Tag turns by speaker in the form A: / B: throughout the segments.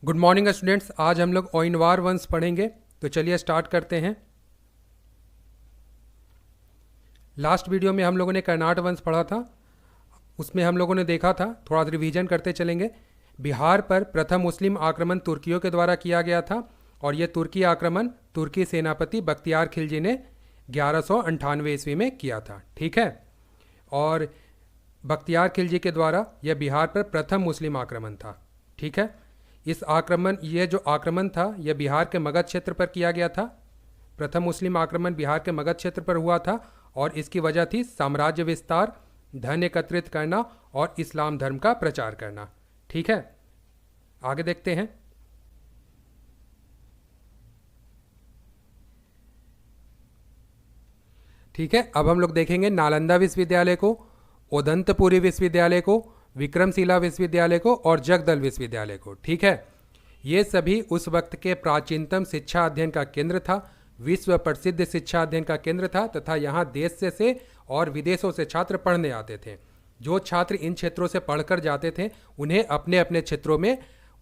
A: Good morning students. आज हम लोग ओइनवार वंश पढ़ेंगे, तो चलिए स्टार्ट करते हैं। लास्ट वीडियो में हम लोगों ने कर्नाट वंश पढ़ा था। उसमें हम लोगों ने देखा था, थोड़ा रिवीजन करते चलेंगे। बिहार पर प्रथम मुस्लिम आक्रमण तुर्कियों के द्वारा किया गया था और यह तुर्की आक्रमण तुर्की सेनापति बख्तियार खिलजी ने 1198 ईस्वी में किया था। ठीक है, और बख्तियार खिलजी के द्वारा यह बिहार पर प्रथम मुस्लिम आक्रमण था। ठीक है, ये जो आक्रमण था यह बिहार के मगध क्षेत्र पर किया गया था। प्रथम मुस्लिम आक्रमण बिहार के मगध क्षेत्र पर हुआ था और इसकी वजह थी साम्राज्य विस्तार, धन एकत्रित करना और इस्लाम धर्म का प्रचार करना। ठीक है, आगे देखते हैं। ठीक है, अब हम लोग देखेंगे नालंदा विश्वविद्यालय को, उदंतपुरी विश्वविद्यालय को, विक्रमशिला विश्वविद्यालय को और जगदल विश्वविद्यालय को। ठीक है, ये सभी उस वक्त के प्राचीनतम शिक्षा अध्ययन का केंद्र था, विश्व प्रसिद्ध शिक्षा अध्ययन का केंद्र था तथा यहाँ देश से और विदेशों से छात्र पढ़ने आते थे। जो छात्र इन क्षेत्रों से पढ़कर जाते थे उन्हें अपने अपने क्षेत्रों में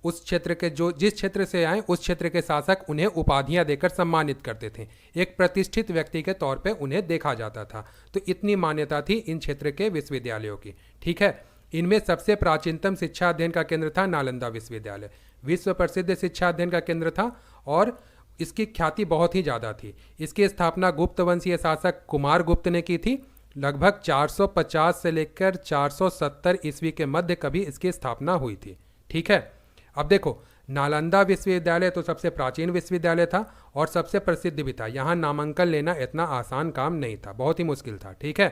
A: उस क्षेत्र के जिस क्षेत्र से आए उस क्षेत्र के शासक उन्हें उपाधियां देकर सम्मानित करते थे। एक प्रतिष्ठित व्यक्ति के तौर पे उन्हें देखा जाता था। तो इतनी मान्यता थी इन क्षेत्र के विश्वविद्यालयों की। ठीक है, इनमें सबसे प्राचीनतम शिक्षा अध्ययन का केंद्र था नालंदा विश्वविद्यालय। विश्व प्रसिद्ध शिक्षा अध्ययन का केंद्र था और इसकी ख्याति बहुत ही ज़्यादा थी। इसकी स्थापना गुप्त वंशीय शासक कुमार गुप्त ने की थी। लगभग 450 से लेकर 470 ईस्वी के मध्य कभी इसकी स्थापना हुई थी। ठीक है, अब देखो, नालंदा विश्वविद्यालय तो सबसे प्राचीन विश्वविद्यालय था और सबसे प्रसिद्ध भी था। यहाँ नामांकन लेना इतना आसान काम नहीं था, बहुत ही मुश्किल था। ठीक है,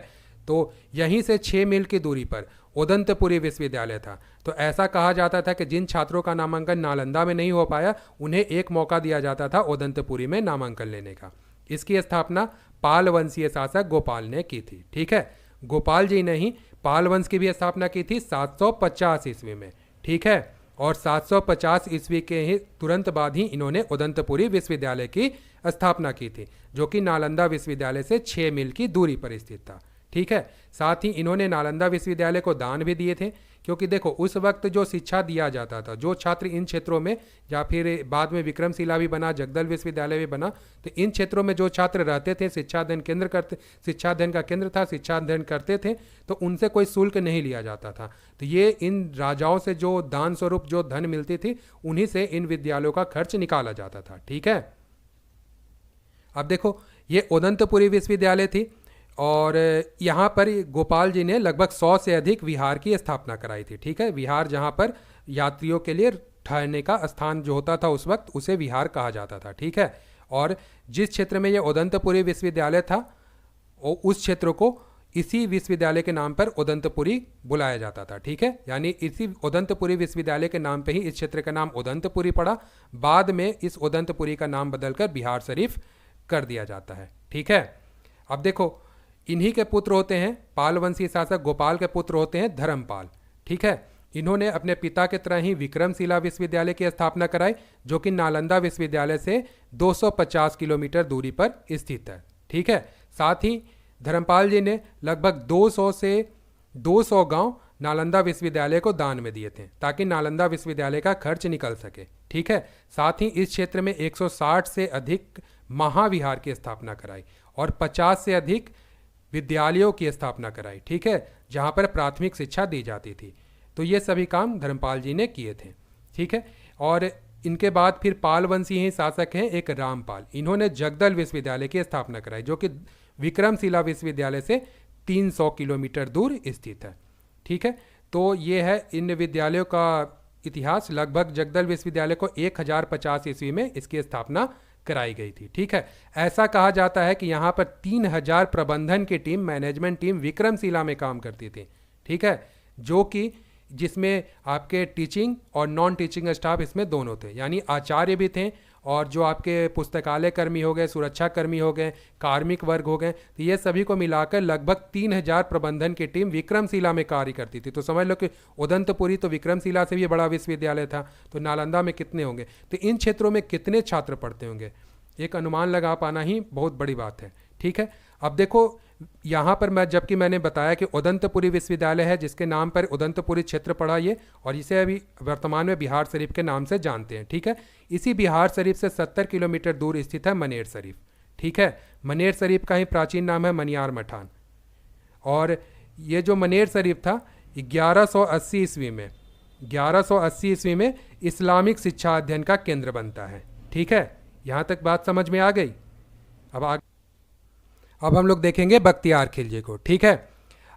A: तो यहीं से 6 मील की दूरी पर उदंतपुरी विश्वविद्यालय था। तो ऐसा कहा जाता था कि जिन छात्रों का नामांकन नालंदा में नहीं हो पाया उन्हें एक मौका दिया जाता था उदंतपुरी में नामांकन लेने का। इसकी स्थापना पाल वंशीय शासक गोपाल ने की थी। ठीक है, गोपाल जी ने ही पाल वंश की भी स्थापना की थी 750 ईस्वी में। ठीक है, और 750 ईस्वी के ही तुरंत बाद ही इन्होंने उदंतपुरी विश्वविद्यालय की स्थापना की थी, जो कि नालंदा विश्वविद्यालय से 6 मील की दूरी पर स्थित था। ठीक है, साथ ही इन्होंने नालंदा विश्वविद्यालय को दान भी दिए थे, क्योंकि देखो उस वक्त जो शिक्षा दिया जाता था, जो छात्र इन क्षेत्रों में, या फिर बाद में विक्रमशिला भी बना, जगदल विश्वविद्यालय भी बना, तो इन क्षेत्रों में जो छात्र रहते थे, शिक्षा अध्ययन का केंद्र था, शिक्षा अध्ययन करते थे, तो उनसे कोई शुल्क नहीं लिया जाता था। तो ये इन राजाओं से जो दान स्वरूप जो धन मिलती थी उन्हीं से इन विद्यालयों का खर्च निकाला जाता था। ठीक है, अब देखो, ये उदंतपुरी विश्वविद्यालय थी और यहाँ पर गोपाल जी ने लगभग 100 से अधिक विहार की स्थापना कराई थी। ठीक है, विहार जहाँ पर यात्रियों के लिए ठहरने का स्थान जो होता था उस वक्त उसे विहार कहा जाता था। ठीक है, और जिस क्षेत्र में यह उदंतपुरी विश्वविद्यालय था उस क्षेत्र को इसी विश्वविद्यालय के नाम पर उदंतपुरी बुलाया जाता था। ठीक है, यानी इसी उदंतपुरी विश्वविद्यालय के नाम पे ही इस क्षेत्र का नाम उदंतपुरी पड़ा। बाद में इस उदंतपुरी का नाम बदलकर बिहार शरीफ कर दिया जाता है। ठीक है, अब देखो, इन्हीं के पुत्र होते हैं, पाल वंशीय शासक गोपाल के पुत्र होते हैं धर्मपाल। ठीक है, इन्होंने अपने पिता की तरह ही विक्रमशिला विश्वविद्यालय की स्थापना कराई, जो कि नालंदा विश्वविद्यालय से 250 किलोमीटर दूरी पर स्थित है। ठीक है, साथ ही धर्मपाल जी ने लगभग 200 से 200 गांव नालंदा विश्वविद्यालय को दान में दिए थे, ताकि नालंदा विश्वविद्यालय का खर्च निकल सके। ठीक है, साथ ही इस क्षेत्र में 160 से अधिक महाविहार की स्थापना कराई और 50 से अधिक विद्यालयों की स्थापना कराई। ठीक है, जहाँ पर प्राथमिक शिक्षा दी जाती थी। तो ये सभी काम धर्मपाल जी ने किए थे। ठीक है, और इनके बाद फिर पाल वंशी ही शासक हैं एक रामपाल। इन्होंने जगदल विश्वविद्यालय की स्थापना कराई, जो कि विक्रमशिला विश्वविद्यालय से 300 किलोमीटर दूर स्थित है। ठीक है, तो ये है इन विद्यालयों का इतिहास। लगभग जगदल विश्वविद्यालय को 1050 ईस्वी में इसकी स्थापना कराई गई थी। ठीक है, ऐसा कहा जाता है कि यहाँ पर 3000 प्रबंधन की टीम, मैनेजमेंट टीम विक्रमशिला में काम करती थी। ठीक है, जो कि जिसमें आपके टीचिंग और नॉन टीचिंग स्टाफ इसमें दोनों थे, यानी आचार्य भी थे और जो आपके पुस्तकालय कर्मी हो गए, सुरक्षा कर्मी हो गए, कार्मिक वर्ग हो गए, तो ये सभी को मिलाकर लगभग 3000 प्रबंधन की टीम विक्रमशिला में कार्य करती थी। तो समझ लो कि उदंतपुरी तो विक्रमशिला से भी बड़ा विश्वविद्यालय था, तो नालंदा में कितने होंगे, तो इन क्षेत्रों में कितने छात्र पढ़ते होंगे, एक अनुमान लगा पाना ही बहुत बड़ी बात है। ठीक है, अब देखो, यहाँ पर जबकि मैंने बताया कि उदंतपुरी विश्वविद्यालय है जिसके नाम पर उदंतपुरी क्षेत्र पड़ा ये, और इसे अभी वर्तमान में बिहार शरीफ के नाम से जानते हैं। ठीक है, इसी बिहार शरीफ से 70 किलोमीटर दूर स्थित है मनेर शरीफ। ठीक है, मनेर शरीफ का ही प्राचीन नाम है मनियार मठान। और ये जो मनेर शरीफ था 1180 ईस्वी में 1180 ईस्वी में इस्लामिक शिक्षा अध्ययन का केंद्र बनता है। ठीक है, यहाँ तक बात समझ में आ गई। अब हम लोग देखेंगे बख्तियार खिलजी को। ठीक है,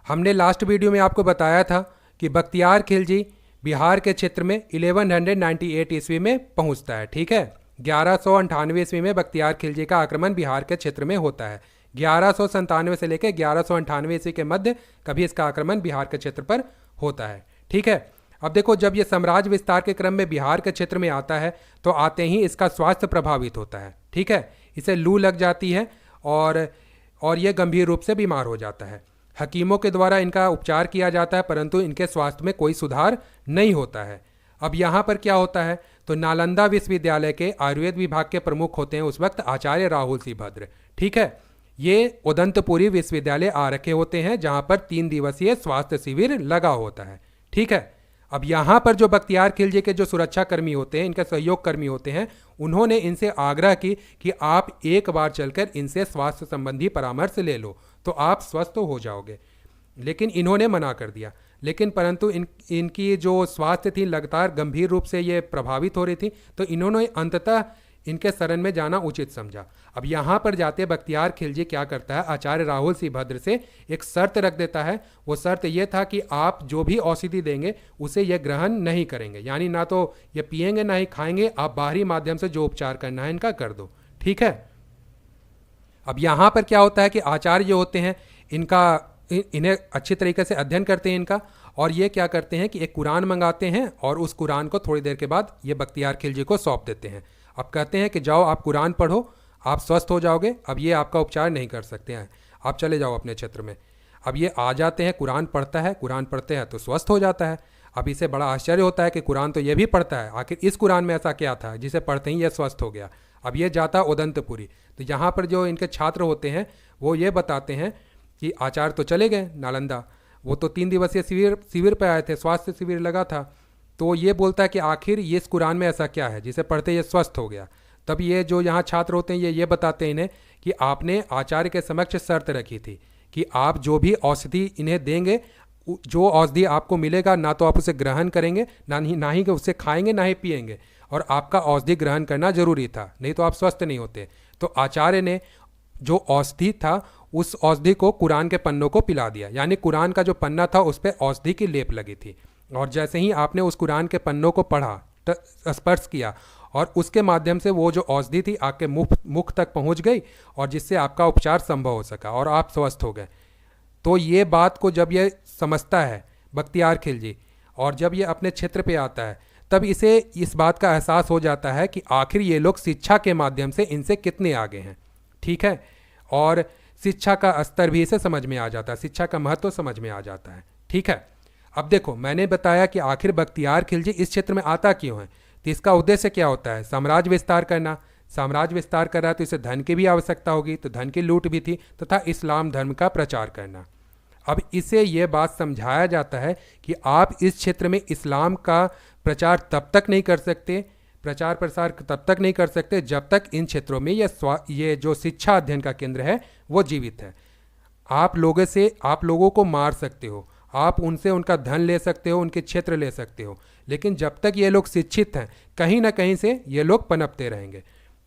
A: हमने लास्ट वीडियो में आपको बताया था कि बख्तियार खिलजी बिहार के क्षेत्र में 1198 ईस्वी में पहुंचता है। ठीक है, 1198 ईस्वी में बख्तियार खिलजी का आक्रमण बिहार के क्षेत्र में होता है। 1197 से लेकर 1198 ईस्वी के मध्य कभी इसका आक्रमण बिहार के क्षेत्र पर होता है। ठीक है, अब देखो, जब ये साम्राज्य विस्तार के क्रम में बिहार के क्षेत्र में आता है तो आते ही इसका स्वास्थ्य प्रभावित होता है। ठीक है, इसे लू लग जाती है और यह गंभीर रूप से बीमार हो जाता है। हकीमों के द्वारा इनका उपचार किया जाता है परंतु इनके स्वास्थ्य में कोई सुधार नहीं होता है। अब यहाँ पर क्या होता है, तो नालंदा विश्वविद्यालय के आयुर्वेद विभाग के प्रमुख होते हैं उस वक्त आचार्य राहुल सी भद्र। ठीक है, ये उदंतपुरी विश्वविद्यालय आ रखे होते हैं जहाँ पर 3 दिवसीय स्वास्थ्य शिविर लगा होता है। ठीक है, अब यहाँ पर जो बख्तियार खिलजी के जो सुरक्षा कर्मी होते हैं, इनके सहयोग कर्मी होते हैं, उन्होंने इनसे आग्रह की कि आप एक बार चलकर इनसे स्वास्थ्य संबंधी परामर्श ले लो तो आप स्वस्थ हो जाओगे। लेकिन इन्होंने मना कर दिया। लेकिन परंतु इनकी जो स्वास्थ्य थी लगातार गंभीर रूप से ये प्रभावित हो रही थी, तो इन्होंने अंततः इनके शरण में जाना उचित समझा। अब यहाँ पर जाते बख्तियार खिलजी क्या करता है, आचार्य राहुल सी भद्र से एक शर्त रख देता है। वो शर्त ये था कि आप जो भी औषधि देंगे उसे ये ग्रहण नहीं करेंगे, यानी ना तो ये पिएंगे ना ही खाएंगे, आप बाहरी माध्यम से जो उपचार करना है इनका कर दो। ठीक है, अब यहाँ पर क्या होता है कि आचार्य जो होते हैं इन्हें अच्छी तरीके से अध्ययन करते हैं इनका, और ये क्या करते हैं कि एक कुरान मंगाते हैं और उस कुरान को थोड़ी देर के बाद ये बख्तियार खिलजी को सौंप देते हैं। अब कहते हैं कि जाओ आप कुरान पढ़ो, आप स्वस्थ हो जाओगे, अब ये आपका उपचार नहीं कर सकते हैं, आप चले जाओ अपने क्षेत्र में। अब ये आ जाते हैं, कुरान पढ़ता है, कुरान पढ़ते हैं तो स्वस्थ हो जाता है। अब इसे बड़ा आश्चर्य होता है कि कुरान तो ये भी पढ़ता है, आखिर इस कुरान में ऐसा क्या था जिसे पढ़ते ही ये स्वस्थ हो गया। अब ये जाता उदंतपुरी, तो यहाँ पर जो इनके छात्र होते हैं वो ये बताते हैं कि आचार्य तो चले गए नालंदा, वो तो 3 दिवसीय शिविर पर आए थे, स्वास्थ्य शिविर लगा था, तो ये बोलता है कि आखिर ये इस कुरान में ऐसा क्या है जिसे पढ़ते ये स्वस्थ हो गया। तब ये जो यहाँ छात्र होते हैं ये बताते हैं इन्हें कि आपने आचार्य के समक्ष शर्त रखी थी कि आप जो भी औषधि इन्हें देंगे, जो औषधि आपको मिलेगा ना तो आप उसे ग्रहण करेंगे ना ही उसे खाएंगे ना ही पिएंगे, और आपका औषधि ग्रहण करना जरूरी था, नहीं तो आप स्वस्थ नहीं होते। तो आचार्य ने जो औषधि था उस औषधि को कुरान के पन्नों को पिला दिया, यानी कुरान का जो पन्ना था उस पर औषधि की लेप लगी थी, और जैसे ही आपने उस कुरान के पन्नों को पढ़ा, स्पर्श किया, और उसके माध्यम से वो जो औषधि थी आपके मुख तक पहुंच गई और जिससे आपका उपचार संभव हो सका और आप स्वस्थ हो गए। तो ये बात को जब ये समझता है बख्तियार खिलजी और जब ये अपने क्षेत्र पे आता है, तब इसे इस बात का एहसास हो जाता है कि आखिर ये लोग शिक्षा के माध्यम से इनसे कितने आगे हैं। ठीक है, और शिक्षा का स्तर भी इसे समझ में आ जाता है, शिक्षा का महत्व समझ में आ जाता है। ठीक है, अब देखो मैंने बताया कि आखिर बख्तियार खिलजी इस क्षेत्र में आता क्यों है, तो इसका उद्देश्य क्या होता है, साम्राज्य विस्तार करना। साम्राज्य विस्तार कर रहा है तो इसे धन की भी आवश्यकता होगी, तो धन की लूट भी थी, तथा इस्लाम धर्म का प्रचार करना। अब इसे ये बात समझाया जाता है कि आप इस क्षेत्र में इस्लाम का प्रचार तब तक नहीं कर सकते, प्रचार प्रसार तब तक नहीं कर सकते जब तक इन क्षेत्रों में ये जो शिक्षा अध्ययन का केंद्र है वो जीवित है। आप लोगों को मार सकते हो, आप उनसे उनका धन ले सकते हो, उनके क्षेत्र ले सकते हो, लेकिन जब तक ये लोग शिक्षित हैं कहीं ना कहीं से ये लोग पनपते रहेंगे।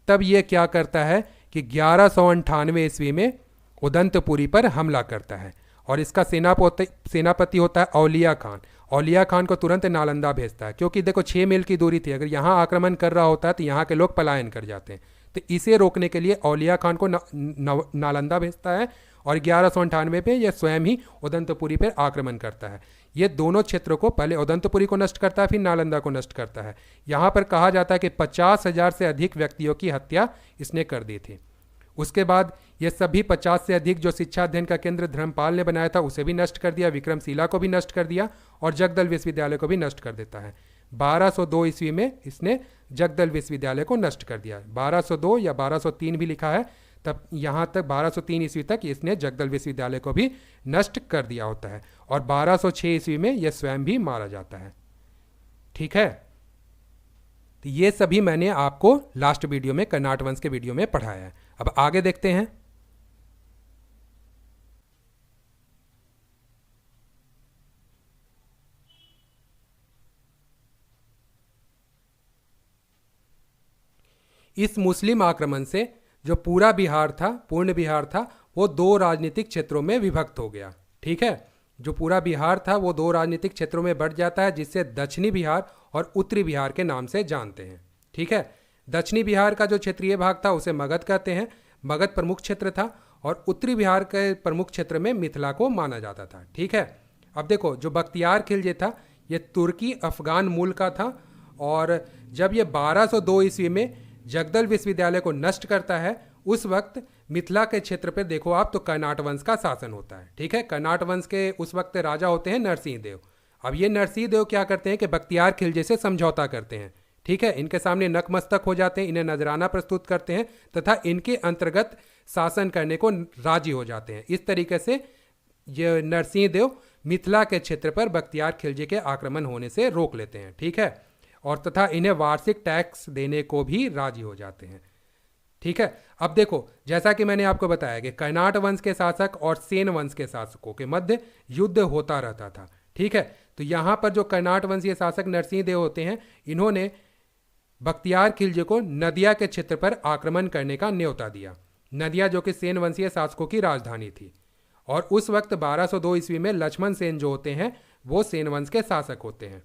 A: तब ये क्या करता है कि 1198 ईस्वी में उदंतपुरी पर हमला करता है और इसका सेनापति होता है औलिया खान। औलिया खान को तुरंत नालंदा भेजता है, क्योंकि देखो 6 मील की दूरी थी, अगर यहाँ आक्रमण कर रहा होता है तो यहाँ के लोग पलायन कर जाते हैं। तो इसे रोकने के लिए औलिया खान को नालंदा भेजता है और 1198 पे यह स्वयं ही उदंतपुरी पर आक्रमण करता है। ये दोनों क्षेत्रों को, पहले उदंतपुरी को नष्ट करता है फिर नालंदा को नष्ट करता है। यहाँ पर कहा जाता है कि 50,000 से अधिक व्यक्तियों की हत्या इसने कर दी थी। उसके बाद ये सभी 50 से अधिक जो शिक्षा अध्ययन का केंद्र धर्मपाल ने बनाया था उसे भी नष्ट कर दिया, विक्रमशिला को भी नष्ट कर दिया और जगदल विश्वविद्यालय को भी नष्ट कर देता है। 1202 ईस्वी में इसने जगदल विश्वविद्यालय को नष्ट कर दिया। 1202 या 1203 भी लिखा है, तब यहाँ तक 1203 ईस्वी तक इसने जगदल विश्वविद्यालय को भी नष्ट कर दिया होता है और 1206 ईस्वी में यह स्वयं भी मारा जाता है। ठीक है, तो ये सभी मैंने आपको लास्ट वीडियो में, कर्नाट वंश के वीडियो में पढ़ाया है। अब आगे देखते हैं। इस मुस्लिम आक्रमण से जो पूरा बिहार था, पूर्ण बिहार था, वो दो राजनीतिक क्षेत्रों में विभक्त हो गया। ठीक है, जो पूरा बिहार था वो दो राजनीतिक क्षेत्रों में बढ़ जाता है, जिससे दक्षिणी बिहार और उत्तरी बिहार के नाम से जानते हैं। ठीक है, दक्षिणी बिहार का जो क्षेत्रीय भाग था उसे मगध कहते हैं, मगध प्रमुख क्षेत्र था, और उत्तरी बिहार के प्रमुख क्षेत्र में मिथिला को माना जाता था। ठीक है, अब देखो जो बख्तियार खिलजी था ये तुर्की अफगान मूल का था, और जब ये 1202 ईस्वी में जगदल विश्वविद्यालय को नष्ट करता है, उस वक्त मिथिला के क्षेत्र पे देखो आप तो कर्नाट वंश का शासन होता है। ठीक है, कर्नाट वंश के उस वक्त राजा होते हैं नरसिंह देव। अब ये नरसिंह देव क्या करते हैं कि बख्तियार खिलजी से समझौता करते हैं। ठीक है, इनके सामने नतमस्तक हो जाते हैं, इन्हें नजराना प्रस्तुत करते हैं तथा इनके अंतर्गत शासन करने को राजी हो जाते हैं। इस तरीके से ये नरसिंह देव मिथिला के क्षेत्र पर बख्तियार खिलजी के आक्रमण होने से रोक लेते हैं। ठीक है, और तथा इन्हें वार्षिक टैक्स देने को भी राजी हो जाते हैं। ठीक है, अब देखो जैसा कि मैंने आपको बताया कि कर्नाट वंश के शासक और सेन वंश के शासकों के मध्य युद्ध होता रहता था। ठीक है, तो यहाँ पर जो कर्नाट वंशीय शासक नरसिंह देव होते हैं, इन्होंने बख्तियार खिलजी को नदिया के क्षेत्र पर आक्रमण करने का न्योता दिया। नदिया जो कि सेन वंशीय शासकों की राजधानी थी, और उस वक्त 1202 ईस्वी में लक्ष्मण सेन जो होते हैं वो सेन वंश के शासक होते हैं।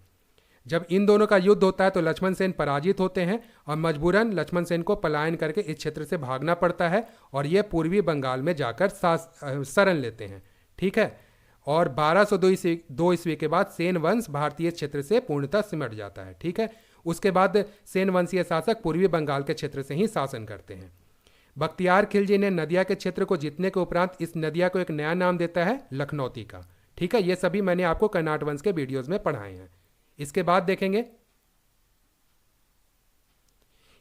A: जब इन दोनों का युद्ध होता है तो लक्ष्मण सेन पराजित होते हैं और मजबूरन लक्ष्मण सेन को पलायन करके इस क्षेत्र से भागना पड़ता है, और ये पूर्वी बंगाल में जाकर शरण लेते हैं। ठीक है, और 1202 ईस्वी के बाद सेन वंश भारतीय क्षेत्र से पूर्णतः सिमट जाता है। ठीक है, उसके बाद सेन वंशीय शासक पूर्वी बंगाल के क्षेत्र से ही शासन करते हैं। बख्तियार खिलजी ने नदिया के क्षेत्र को जीतने के उपरांत इस नदिया को एक नया नाम देता है लखनौती का। ठीक है, ये सभी मैंने आपको कर्नाट वंश के वीडियोज में पढ़ाए हैं। इसके बाद देखेंगे,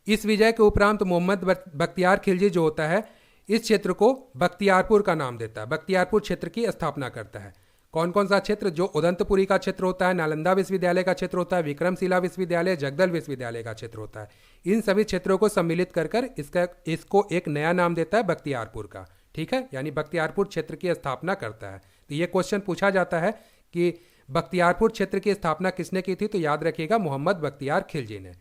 A: इस विजय के उपरांत मोहम्मद बख्तियार खिलजी जो होता है इस क्षेत्र को बख्तियारपुर का नाम देता है, बख्तियारपुर क्षेत्र की स्थापना करता है। कौन कौन सा क्षेत्र? जो उदंतपुरी का क्षेत्र होता है, नालंदा विश्वविद्यालय का क्षेत्र होता है, विक्रमशिला विश्वविद्यालय, जगदल विश्वविद्यालय का क्षेत्र होता है। इन सभी क्षेत्रों को सम्मिलित कर कर इसको एक नया नाम देता है बख्तियारपुर का। ठीक है, यानी बख्तियारपुर क्षेत्र की स्थापना करता है। तो ये क्वेश्चन पूछा जाता है कि बख्तियारपुर क्षेत्र की स्थापना किसने की थी, तो याद रखिएगा मोहम्मद बख्तियार खिलजी ने,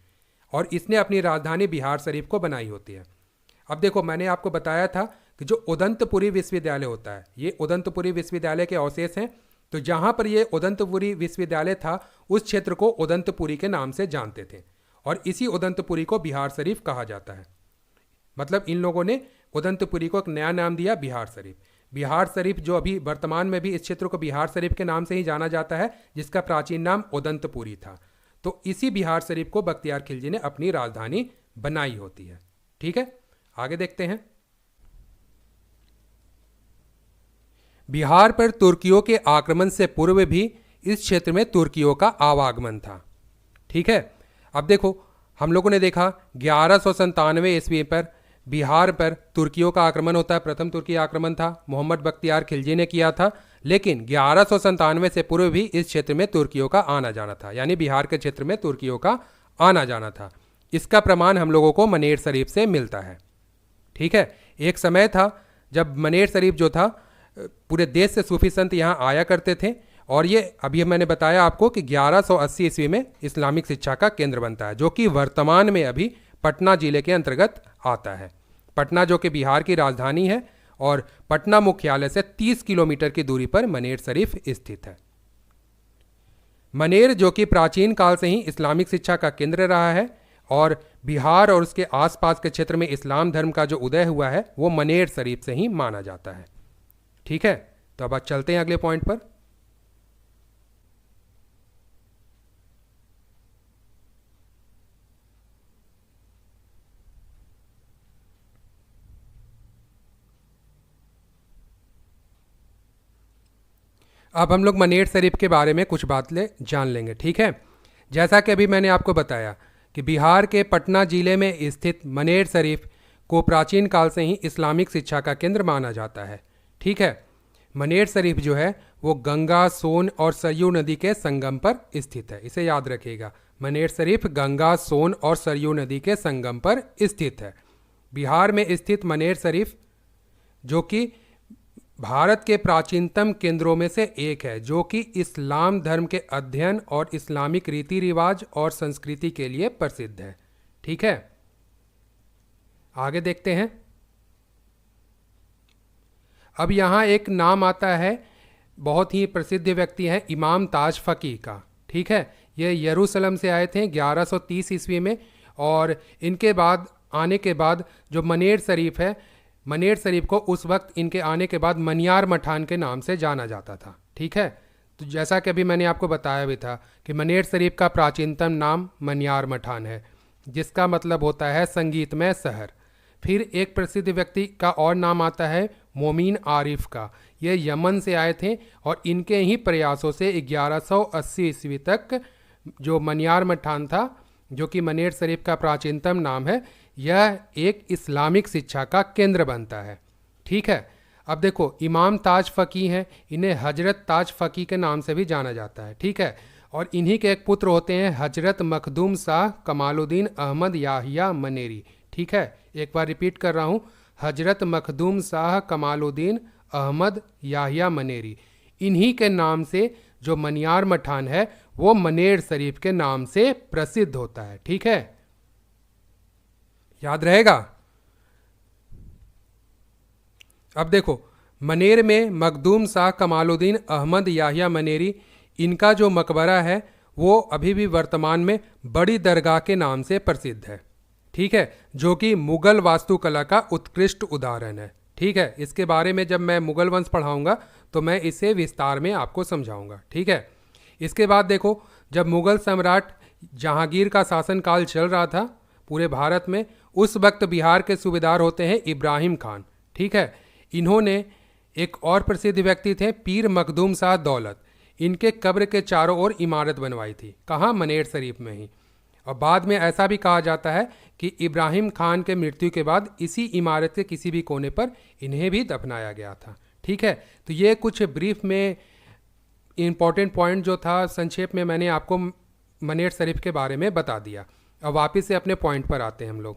A: और इसने अपनी राजधानी बिहार शरीफ को बनाई होती है। अब देखो मैंने आपको बताया था कि जो उदंतपुरी विश्वविद्यालय होता है, ये उदंतपुरी विश्वविद्यालय के अवशेष हैं। तो जहाँ पर ये उदंतपुरी विश्वविद्यालय था उस क्षेत्र को उदंतपुरी के नाम से जानते थे, और इसी उदंतपुरी को बिहार शरीफ कहा जाता है। मतलब इन लोगों ने उदंतपुरी को एक नया नाम दिया, बिहार शरीफ। बिहार शरीफ जो अभी वर्तमान में भी इस क्षेत्र को बिहार शरीफ के नाम से ही जाना जाता है, जिसका प्राचीन नाम उदंतपुरी था। तो इसी बिहार शरीफ को बख्तियार खिलजी ने अपनी राजधानी बनाई होती है। ठीक है, आगे देखते हैं। बिहार पर तुर्कियों के आक्रमण से पूर्व भी इस क्षेत्र में तुर्कियों का आवागमन था। ठीक है, अब देखो हम लोगों ने देखा 1197 ईस्वी पर बिहार पर तुर्कियों का आक्रमण होता है। प्रथम तुर्की आक्रमण था, मोहम्मद बख्तियार खिलजी ने किया था, लेकिन 1197 से पूर्व भी इस क्षेत्र में तुर्कियों का आना जाना था, यानी बिहार के क्षेत्र में तुर्कियों का आना जाना था। इसका प्रमाण हम लोगों को मनेर शरीफ से मिलता है। ठीक है, एक समय था जब मनेर शरीफ जो था पूरे देश से सूफी संत यहाँ आया करते थे, और ये अभी मैंने बताया आपको कि 1180 ईस्वी में इस्लामिक शिक्षा का केंद्र बनता है, जो कि वर्तमान में अभी पटना जिले के अंतर्गत आता है। पटना जो कि बिहार की राजधानी है, और पटना मुख्यालय से 30 किलोमीटर की दूरी पर मनेर शरीफ स्थित है। मनेर जो कि प्राचीन काल से ही इस्लामिक शिक्षा का केंद्र रहा है, और बिहार और उसके आसपास के क्षेत्र में इस्लाम धर्म का जो उदय हुआ है वो मनेर शरीफ से ही माना जाता है। ठीक है, तो अब चलते हैं अगले पॉइंट पर। अब हम लोग मनेर शरीफ के बारे में कुछ बातें जान लेंगे। ठीक है, जैसा कि अभी मैंने आपको बताया कि बिहार के पटना जिले में स्थित मनेर शरीफ को प्राचीन काल से ही इस्लामिक शिक्षा का केंद्र माना जाता है। ठीक है, मनेर शरीफ जो है वो गंगा, सोन और सरयू नदी के संगम पर स्थित है। इसे याद रखिएगा, मनेर शरीफ गंगा, सोन और सरयू नदी के संगम पर स्थित है। बिहार में स्थित मनेर शरीफ जो कि भारत के प्राचीनतम केंद्रों में से एक है, जो कि इस्लाम धर्म के अध्ययन और इस्लामिक रीति रिवाज और संस्कृति के लिए प्रसिद्ध है। ठीक है, आगे देखते हैं। अब यहाँ एक नाम आता है, बहुत ही प्रसिद्ध व्यक्ति है, इमाम ताज फ़कीह का। ठीक है, ये यरूशलेम से आए थे 1130 ईस्वी में, और इनके बाद आने के बाद जो मनेर शरीफ है, मनेर शरीफ को उस वक्त इनके आने के बाद मनियार मठान के नाम से जाना जाता था। ठीक है, तो जैसा कि अभी मैंने आपको बताया भी था कि मनेर शरीफ का प्राचीनतम नाम मनियार मठान है, जिसका मतलब होता है संगीतमय शहर। फिर एक प्रसिद्ध व्यक्ति का और नाम आता है मोमीन आरिफ का। ये यमन से आए थे और इनके ही प्रयासों से 1180 ईस्वी तक जो मनियार मठान था, जो कि मनेर शरीफ का प्राचीनतम नाम है, यह एक इस्लामिक शिक्षा का केंद्र बनता है। ठीक है, अब देखो, इमाम ताज फ़कीह हैं, इन्हें हजरत ताज फ़कीह के नाम से भी जाना जाता है। ठीक है, और इन्हीं के एक पुत्र होते हैं हजरत मखदूम शाह कमालुद्दीन अहमद याहिया मनेरी। ठीक है, एक बार रिपीट कर रहा हूँ, हजरत मखदूम शाह कमालुद्दीन अहमद याहिया मनेरी। इन्हीं के नाम से जो मनियार मठान है वो मनेर शरीफ के नाम से प्रसिद्ध होता है। ठीक है, याद रहेगा। अब देखो, मनेर में मखदूम शाह कमालुद्दीन अहमद याहिया मनेरी, इनका जो मकबरा है वो अभी भी वर्तमान में बड़ी दरगाह के नाम से प्रसिद्ध है। ठीक है, जो कि मुगल वास्तुकला का उत्कृष्ट उदाहरण है। ठीक है, इसके बारे में जब मैं मुगल वंश पढ़ाऊंगा तो मैं इसे विस्तार में आपको समझाऊंगा। ठीक है, इसके बाद देखो, जब मुगल सम्राट जहांगीर का शासनकाल चल रहा था पूरे भारत में, उस वक्त बिहार के सूबेदार होते हैं इब्राहिम खान। ठीक है, इन्होंने एक और प्रसिद्ध व्यक्ति थे पीर मखदूम शाह दौलत, इनके कब्र के चारों ओर इमारत बनवाई थी। कहाँ? मनेर शरीफ में ही। और बाद में ऐसा भी कहा जाता है कि इब्राहिम खान के मृत्यु के बाद इसी इमारत के किसी भी कोने पर इन्हें भी दफनाया गया था। ठीक है, तो ये कुछ ब्रीफ में इम्पॉर्टेंट पॉइंट जो था, संक्षेप में मैंने आपको मनेर शरीफ के बारे में बता दिया। अब वापस से अपने पॉइंट पर आते हैं हम लोग।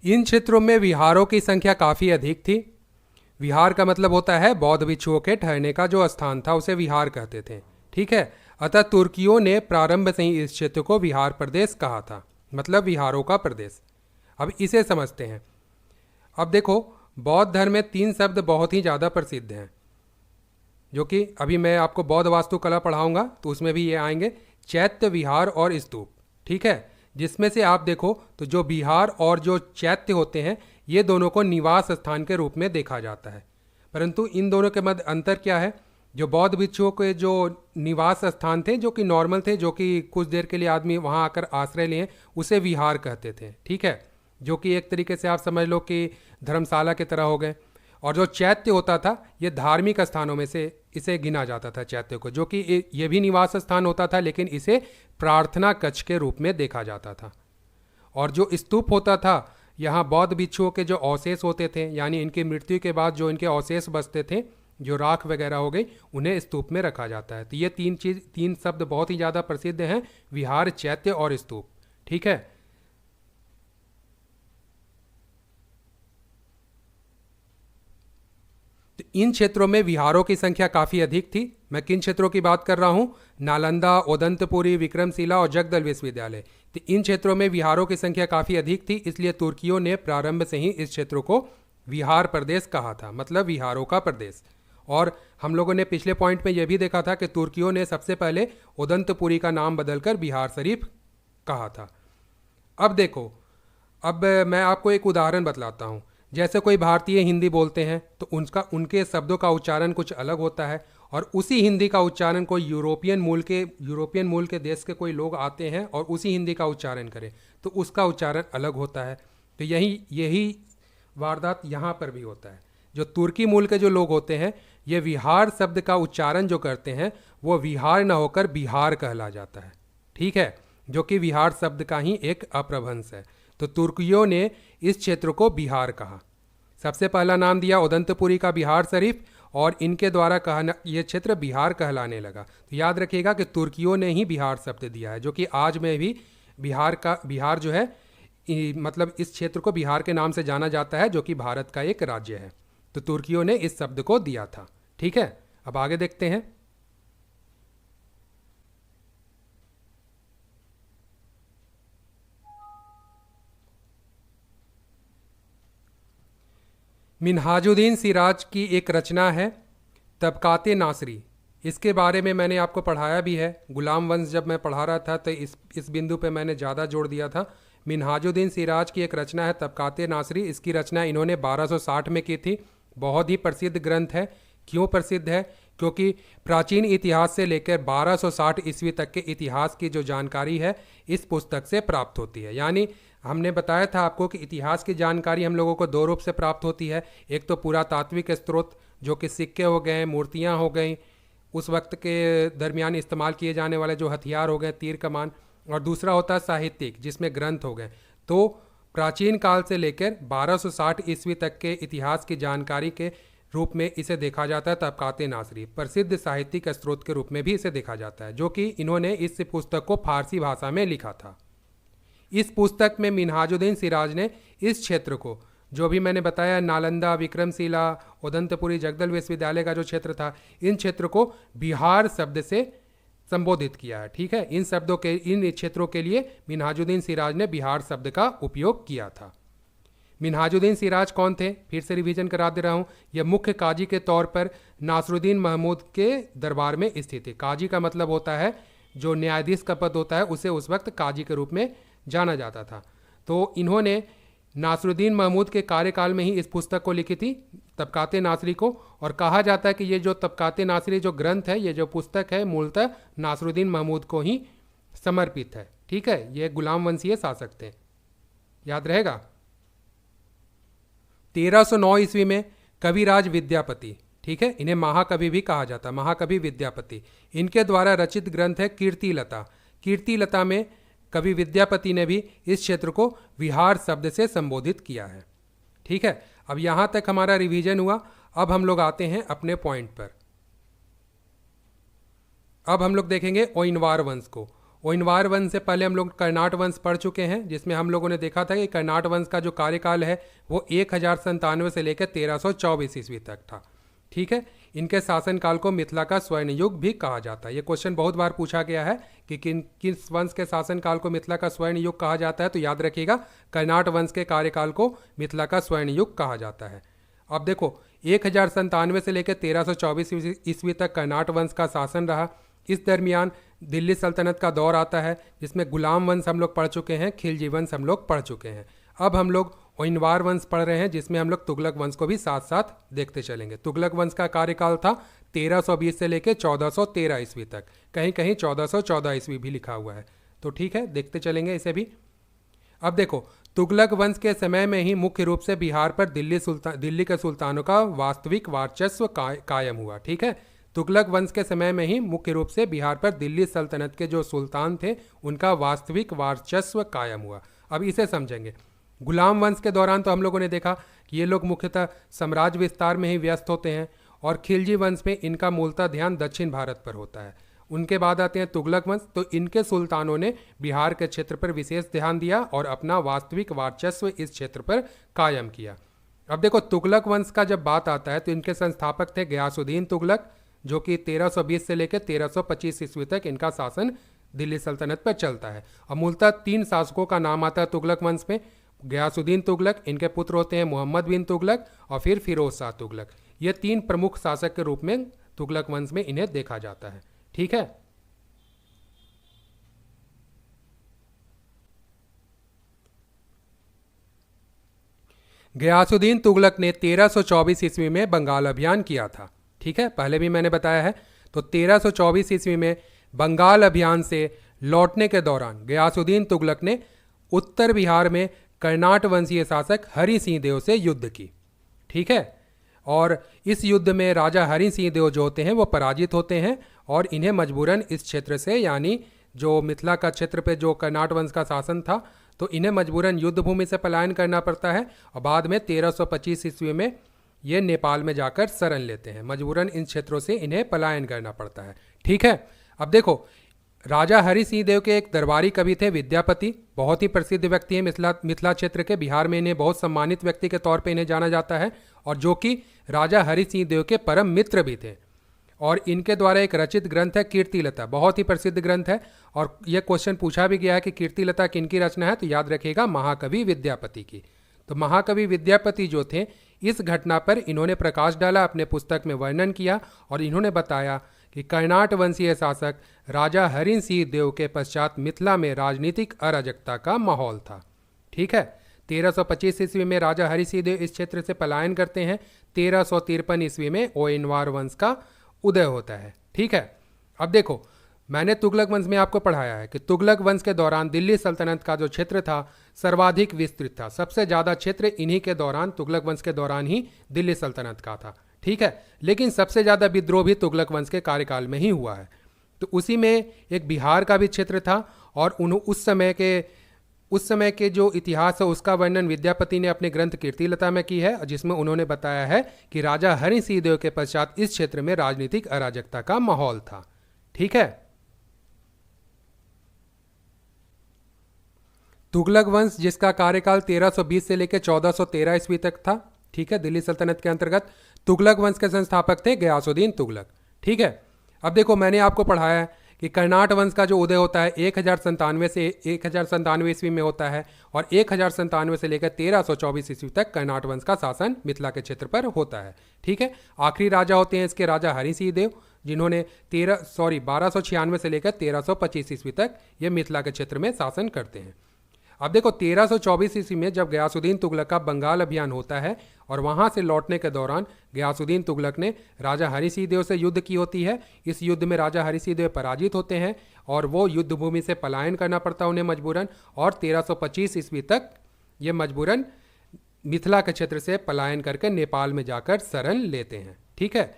A: इन क्षेत्रों में विहारों की संख्या काफ़ी अधिक थी। विहार का मतलब होता है बौद्ध भिक्षुओं के ठहरने का जो स्थान था उसे विहार कहते थे। ठीक है, अतः तुर्कियों ने प्रारंभ से ही इस क्षेत्र को विहार प्रदेश कहा था, मतलब विहारों का प्रदेश। अब इसे समझते हैं। अब देखो, बौद्ध धर्म में 3 शब्द बहुत ही ज़्यादा प्रसिद्ध हैं, जो कि अभी मैं आपको बौद्ध वास्तुकला पढ़ाऊंगा तो उसमें भी ये आएंगे, चैत्य, विहार और स्तूप। ठीक है, जिसमें से आप देखो तो जो विहार और जो चैत्य होते हैं ये दोनों को निवास स्थान के रूप में देखा जाता है, परंतु इन दोनों के मध्य अंतर क्या है? जो बौद्ध भिक्षुओं के जो निवास स्थान थे, जो कि नॉर्मल थे, जो कि कुछ देर के लिए आदमी वहाँ आकर आश्रय लिए, उसे विहार कहते थे। ठीक है, जो कि एक तरीके से आप समझ लो कि धर्मशाला की तरह हो गए। और जो चैत्य होता था, ये धार्मिक स्थानों में से इसे गिना जाता था चैत्य को, जो कि ये भी निवास स्थान होता था लेकिन इसे प्रार्थना कक्ष के रूप में देखा जाता था। और जो स्तूप होता था, यहाँ बौद्ध भिक्षुओं के जो अवशेष होते थे, यानी इनकी मृत्यु के बाद जो इनके अवशेष बचते थे, जो राख वगैरह हो गई, उन्हें स्तूप में रखा जाता है। तो ये 3 शब्द बहुत ही ज़्यादा प्रसिद्ध हैं, विहार, चैत्य और स्तूप। ठीक है, तो इन क्षेत्रों में विहारों की संख्या काफ़ी अधिक थी। मैं किन क्षेत्रों की बात कर रहा हूँ? नालंदा, उदंतपुरी, विक्रमशिला और जगदल विश्वविद्यालय। तो इन क्षेत्रों में विहारों की संख्या काफ़ी अधिक थी, इसलिए तुर्कियों ने प्रारंभ से ही इस क्षेत्र को विहार प्रदेश कहा था, मतलब विहारों का प्रदेश। और हम लोगों ने पिछले पॉइंट में यह भी देखा था कि तुर्कियों ने सबसे पहले उदंतपुरी का नाम बदलकर बिहार शरीफ कहा था। अब देखो, अब मैं आपको एक उदाहरण बतलाता हूँ। जैसे कोई भारतीय हिंदी बोलते हैं तो उनके शब्दों का उच्चारण कुछ अलग होता है, और उसी हिंदी का उच्चारण कोई यूरोपियन मूल के देश के कोई लोग आते हैं और उसी हिंदी का उच्चारण करें तो उसका उच्चारण अलग होता है। तो यही वारदात यहाँ पर भी होता है। जो तुर्की मूल के जो लोग होते हैं, ये विहार शब्द का उच्चारण जो करते हैं वो विहार न होकर बिहार कहला जाता है। ठीक है, जो कि विहार शब्द का ही एक अपभ्रंश है। तो तुर्कियों ने इस क्षेत्र को बिहार कहा। सबसे पहला नाम दिया उदंतपुरी का बिहार शरीफ, और इनके द्वारा कहना ये क्षेत्र बिहार कहलाने लगा। तो याद रखिएगा कि तुर्कियों ने ही बिहार शब्द दिया है, जो कि आज में भी बिहार जो है मतलब इस क्षेत्र को बिहार के नाम से जाना जाता है, जो कि भारत का एक राज्य है। तो तुर्कियों ने इस शब्द को दिया था। ठीक है, अब आगे देखते हैं। मिन्हाजुद्दीन सिराज की एक रचना है तबकाते नासरी। इसके बारे में मैंने आपको पढ़ाया भी है। गुलाम वंश जब मैं पढ़ा रहा था तो इस बिंदु पे मैंने ज़्यादा जोड़ दिया था। मिन्हाजुद्दीन सिराज की एक रचना है तबकाते नासरी। इसकी रचना इन्होंने 1260 में की थी। बहुत ही प्रसिद्ध ग्रंथ है। क्यों प्रसिद्ध है? क्योंकि प्राचीन इतिहास से लेकर 1260 ईस्वी तक के इतिहास की जो जानकारी है इस पुस्तक से प्राप्त होती है। यानी हमने बताया था आपको कि इतिहास की जानकारी हम लोगों को दो रूप से प्राप्त होती है। एक तो पुरातात्विक स्रोत, जो कि सिक्के हो गए, मूर्तियाँ हो गई, उस वक्त के दरमियान इस्तेमाल किए जाने वाले जो हथियार हो गए, तीर कमान, और दूसरा होता है साहित्यिक, जिसमें ग्रंथ हो गए। तो प्राचीन काल से लेकर 1260 ईस्वी तक के इतिहास की जानकारी के रूप में इसे देखा जाता है तबकाते नासरी। प्रसिद्ध साहित्यिक स्रोत के रूप में भी इसे देखा जाता है, जो कि इन्होंने इस पुस्तक को फारसी भाषा में लिखा था। इस पुस्तक में मिन्हाजुद्दीन सिराज ने इस क्षेत्र को, जो भी मैंने बताया, नालंदा, विक्रमशिला, उदंतपुरी, जगदल विश्वविद्यालय का जो क्षेत्र था, इन क्षेत्र को बिहार शब्द से संबोधित किया है। ठीक है, इन क्षेत्रों के लिए मिन्हाजुद्दीन सिराज ने बिहार शब्द का उपयोग किया था। मिन्हाजुद्दीन सिराज कौन थे? फिर से रिवीजन करा दे रहा हूँ। यह मुख्य काजी के तौर पर नासरुद्दीन महमूद के दरबार में स्थित है। काजी का मतलब होता है जो न्यायाधीश का पद होता है, उसे उस वक्त काजी के रूप में जाना जाता था। तो इन्होंने नासरुद्दीन महमूद के कार्यकाल में ही इस पुस्तक को लिखी थी, तबकाते नासरी को। और कहा जाता है कि ये जो तबकाते नासरी जो ग्रंथ है, ये जो पुस्तक है, मूलतः नासरुद्दीन महमूद को ही समर्पित है। ठीक है, ये गुलाम वंशीय शासक थे, याद रहेगा। 1309 ईस्वी में कविराज विद्यापति, ठीक है, इन्हें महाकवि भी कहा जाता है, महाकवि विद्यापति, इनके द्वारा रचित ग्रंथ है कीर्तिलता। कीर्तिलता में कवि विद्यापति ने भी इस क्षेत्र को विहार शब्द से संबोधित किया है। ठीक है, अब यहां तक हमारा रिवीजन हुआ। अब हम लोग आते हैं अपने पॉइंट पर। अब हम लोग देखेंगे ओइनवार वंश को। ओइनवार वंश से पहले हम लोग कर्नाट वंश पढ़ चुके हैं, जिसमें हम लोगों ने देखा था कि कर्नाट वंश का जो कार्यकाल है वो 1097 से लेकर 1324 ईस्वी तक था। ठीक है, इनके शासनकाल को मिथिला का स्वर्ण युग भी कहा जाता है। ये क्वेश्चन बहुत बार पूछा गया है कि किस वंश के शासनकाल को मिथिला का स्वर्ण युग कहा जाता है। तो याद रखिएगा, कर्नाट वंश के कार्यकाल को मिथिला का स्वर्ण युग कहा जाता है। अब देखो, 1097 से लेकर 1324 ईस्वी तक कर्नाट वंश का शासन रहा। इस दरमियान दिल्ली सल्तनत का दौर आता है, जिसमें गुलाम वंश हम लोग पढ़ चुके हैं, खिलजी वंश हम लोग पढ़ चुके हैं। अब हम लोग ओइनवार वंश पढ़ रहे हैं, जिसमें हम लोग तुगलक वंश को भी साथ साथ देखते चलेंगे। तुगलक वंश का कार्यकाल था 1320 से लेकर 1413 ईस्वी तक, कहीं कहीं 1414 ईस्वी भी लिखा हुआ है। तो ठीक है, देखते चलेंगे इसे भी। अब देखो, तुगलक वंश के समय में ही मुख्य रूप से बिहार पर दिल्ली के सुल्तानों का वास्तविक वर्चस्व कायम हुआ। ठीक है, तुगलक वंश के समय में ही मुख्य रूप से बिहार पर दिल्ली सल्तनत के जो सुल्तान थे उनका वास्तविक वर्चस्व कायम हुआ। अब इसे समझेंगे। गुलाम वंश के दौरान तो हम लोगों ने देखा कि ये लोग मुख्यतः साम्राज्य विस्तार में ही व्यस्त होते हैं, और खिलजी वंश में इनका मूलतः ध्यान दक्षिण भारत पर होता है। उनके बाद आते हैं तुगलक वंश। तो इनके सुल्तानों ने बिहार के क्षेत्र पर विशेष ध्यान दिया और अपना वास्तविक वर्चस्व इस क्षेत्र पर कायम किया। अब देखो, तुगलक वंश का जब बात आता है तो इनके संस्थापक थे गयासुद्दीन तुगलक, जो कि 1320 से लेकर 1325 ईस्वी तक इनका शासन दिल्ली सल्तनत पर चलता है। और मूलतः 3 शासकों का नाम आता है तुगलक वंश में। गयासुद्दीन तुगलक, इनके पुत्र होते हैं मोहम्मद बिन तुगलक और फिर फिरोज शाह तुगलक। ये 3 प्रमुख शासक के रूप में तुगलक वंश में इन्हें देखा जाता है। ठीक है, गयासुद्दीन तुगलक ने 1324 ईस्वी में बंगाल अभियान किया था। ठीक है, पहले भी मैंने बताया है। तो 1324 ईस्वी में बंगाल अभियान से लौटने के दौरान गयासुद्दीन तुगलक ने उत्तर बिहार में कर्नाट वंशीय शासक हरि सिंह देव से युद्ध की। ठीक है, और इस युद्ध में राजा हरि सिंह देव जो होते हैं वो पराजित होते हैं और इन्हें मजबूरन इस क्षेत्र से, यानी जो मिथिला का क्षेत्र पे जो कर्नाट वंश का शासन था, तो इन्हें मजबूरन युद्ध भूमि से पलायन करना पड़ता है और बाद में 1325 ईस्वी में ये नेपाल में जाकर शरण लेते हैं। मजबूरन इन क्षेत्रों से इन्हें पलायन करना पड़ता है। ठीक है, अब देखो, राजा हरि सिंह देव के एक दरबारी कवि थे विद्यापति, बहुत ही प्रसिद्ध व्यक्ति हैं मिथिला क्षेत्र के। बिहार में इन्हें बहुत सम्मानित व्यक्ति के तौर पे इन्हें जाना जाता है और जो कि राजा हरि सिंह देव के परम मित्र भी थे। और इनके द्वारा एक रचित ग्रंथ है कीर्तिलता, बहुत ही प्रसिद्ध ग्रंथ है और यह क्वेश्चन पूछा भी गया है कि कीर्तिलता किनकी रचना है, तो याद रखिएगा महाकवि विद्यापति की। तो महाकवि विद्यापति जो थे, इस घटना पर इन्होंने प्रकाश डाला, अपने पुस्तक में वर्णन किया और इन्होंने बताया कि कर्नाट वंशीय शासक राजा हरि सिंह देव के पश्चात मिथिला में राजनीतिक अराजकता का माहौल था। ठीक है, 1325 ईस्वी में राजा हरि सिंह देव इस क्षेत्र से पलायन करते हैं। 1353 ईस्वी में ओइनवार वंश का उदय होता है। ठीक है, अब देखो, मैंने तुगलक वंश में आपको पढ़ाया है कि तुगलक वंश के दौरान दिल्ली सल्तनत का जो क्षेत्र था सर्वाधिक विस्तृत था। सबसे ज़्यादा क्षेत्र इन्हीं के दौरान, तुगलक वंश के दौरान ही दिल्ली सल्तनत का था। ठीक है, लेकिन सबसे ज़्यादा विद्रोह भी तुगलक वंश के कार्यकाल में ही हुआ है। तो उसी में एक बिहार का भी क्षेत्र था और उस समय के जो इतिहास है उसका वर्णन विद्यापति ने अपने ग्रंथ कीर्तिलता में की है, जिसमें उन्होंने बताया है कि राजा हरि सिंह देव के पश्चात इस क्षेत्र में राजनीतिक अराजकता का माहौल था। ठीक है, तुगलक वंश जिसका कार्यकाल 1320 से लेकर 1413 ईस्वी तक था। ठीक है, दिल्ली सल्तनत के अंतर्गत तुगलक वंश के संस्थापक थे गयासुद्दीन तुगलक। ठीक है, अब देखो, मैंने आपको पढ़ाया है कि कर्नाट वंश का जो उदय होता है 1097 से 1097 ईस्वी में होता है और 1097 से लेकर 1324 ईस्वी तक कर्नाट वंश का शासन मिथिला के क्षेत्र पर होता है। ठीक है, आखिरी राजा होते हैं इसके राजा हरि सिंह देव, जिन्होंने 1296 से लेकर 1325 ईस्वी तक ये मिथिला के क्षेत्र में शासन करते हैं। अब देखो, 1324 ईस्वी में जब गयासुद्दीन तुगलक का बंगाल अभियान होता है और वहाँ से लौटने के दौरान गयासुद्दीन तुगलक ने राजा हरि सिंह देव से युद्ध की होती है। इस युद्ध में राजा हरि सिंह देव पराजित होते हैं और वो युद्ध भूमि से पलायन करना पड़ता है उन्हें मजबूरन, और 1325 ईस्वी तक ये मजबूरन मिथिला के क्षेत्र से पलायन करके नेपाल में जाकर शरण लेते हैं। ठीक है,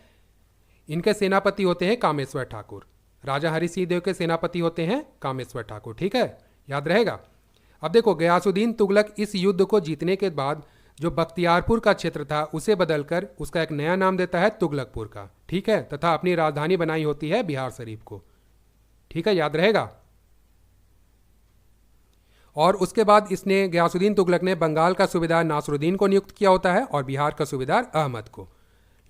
A: इनके सेनापति होते हैं कामेश्वर ठाकुर। राजा हरि सिंह देव के सेनापति होते हैं कामेश्वर ठाकुर। ठीक है, याद रहेगा। अब देखो, गयासुद्दीन तुगलक इस युद्ध को जीतने के बाद जो बख्तियारपुर का क्षेत्र था उसे बदलकर उसका एक नया नाम देता है तुगलकपुर का। ठीक है, तथा अपनी राजधानी बनाई होती है बिहार शरीफ को। ठीक है, याद रहेगा। और उसके बाद इसने गयासुद्दीन तुगलक ने बंगाल का सूबेदार नासरुद्दीन को नियुक्त किया होता है और बिहार का सूबेदार अहमद को।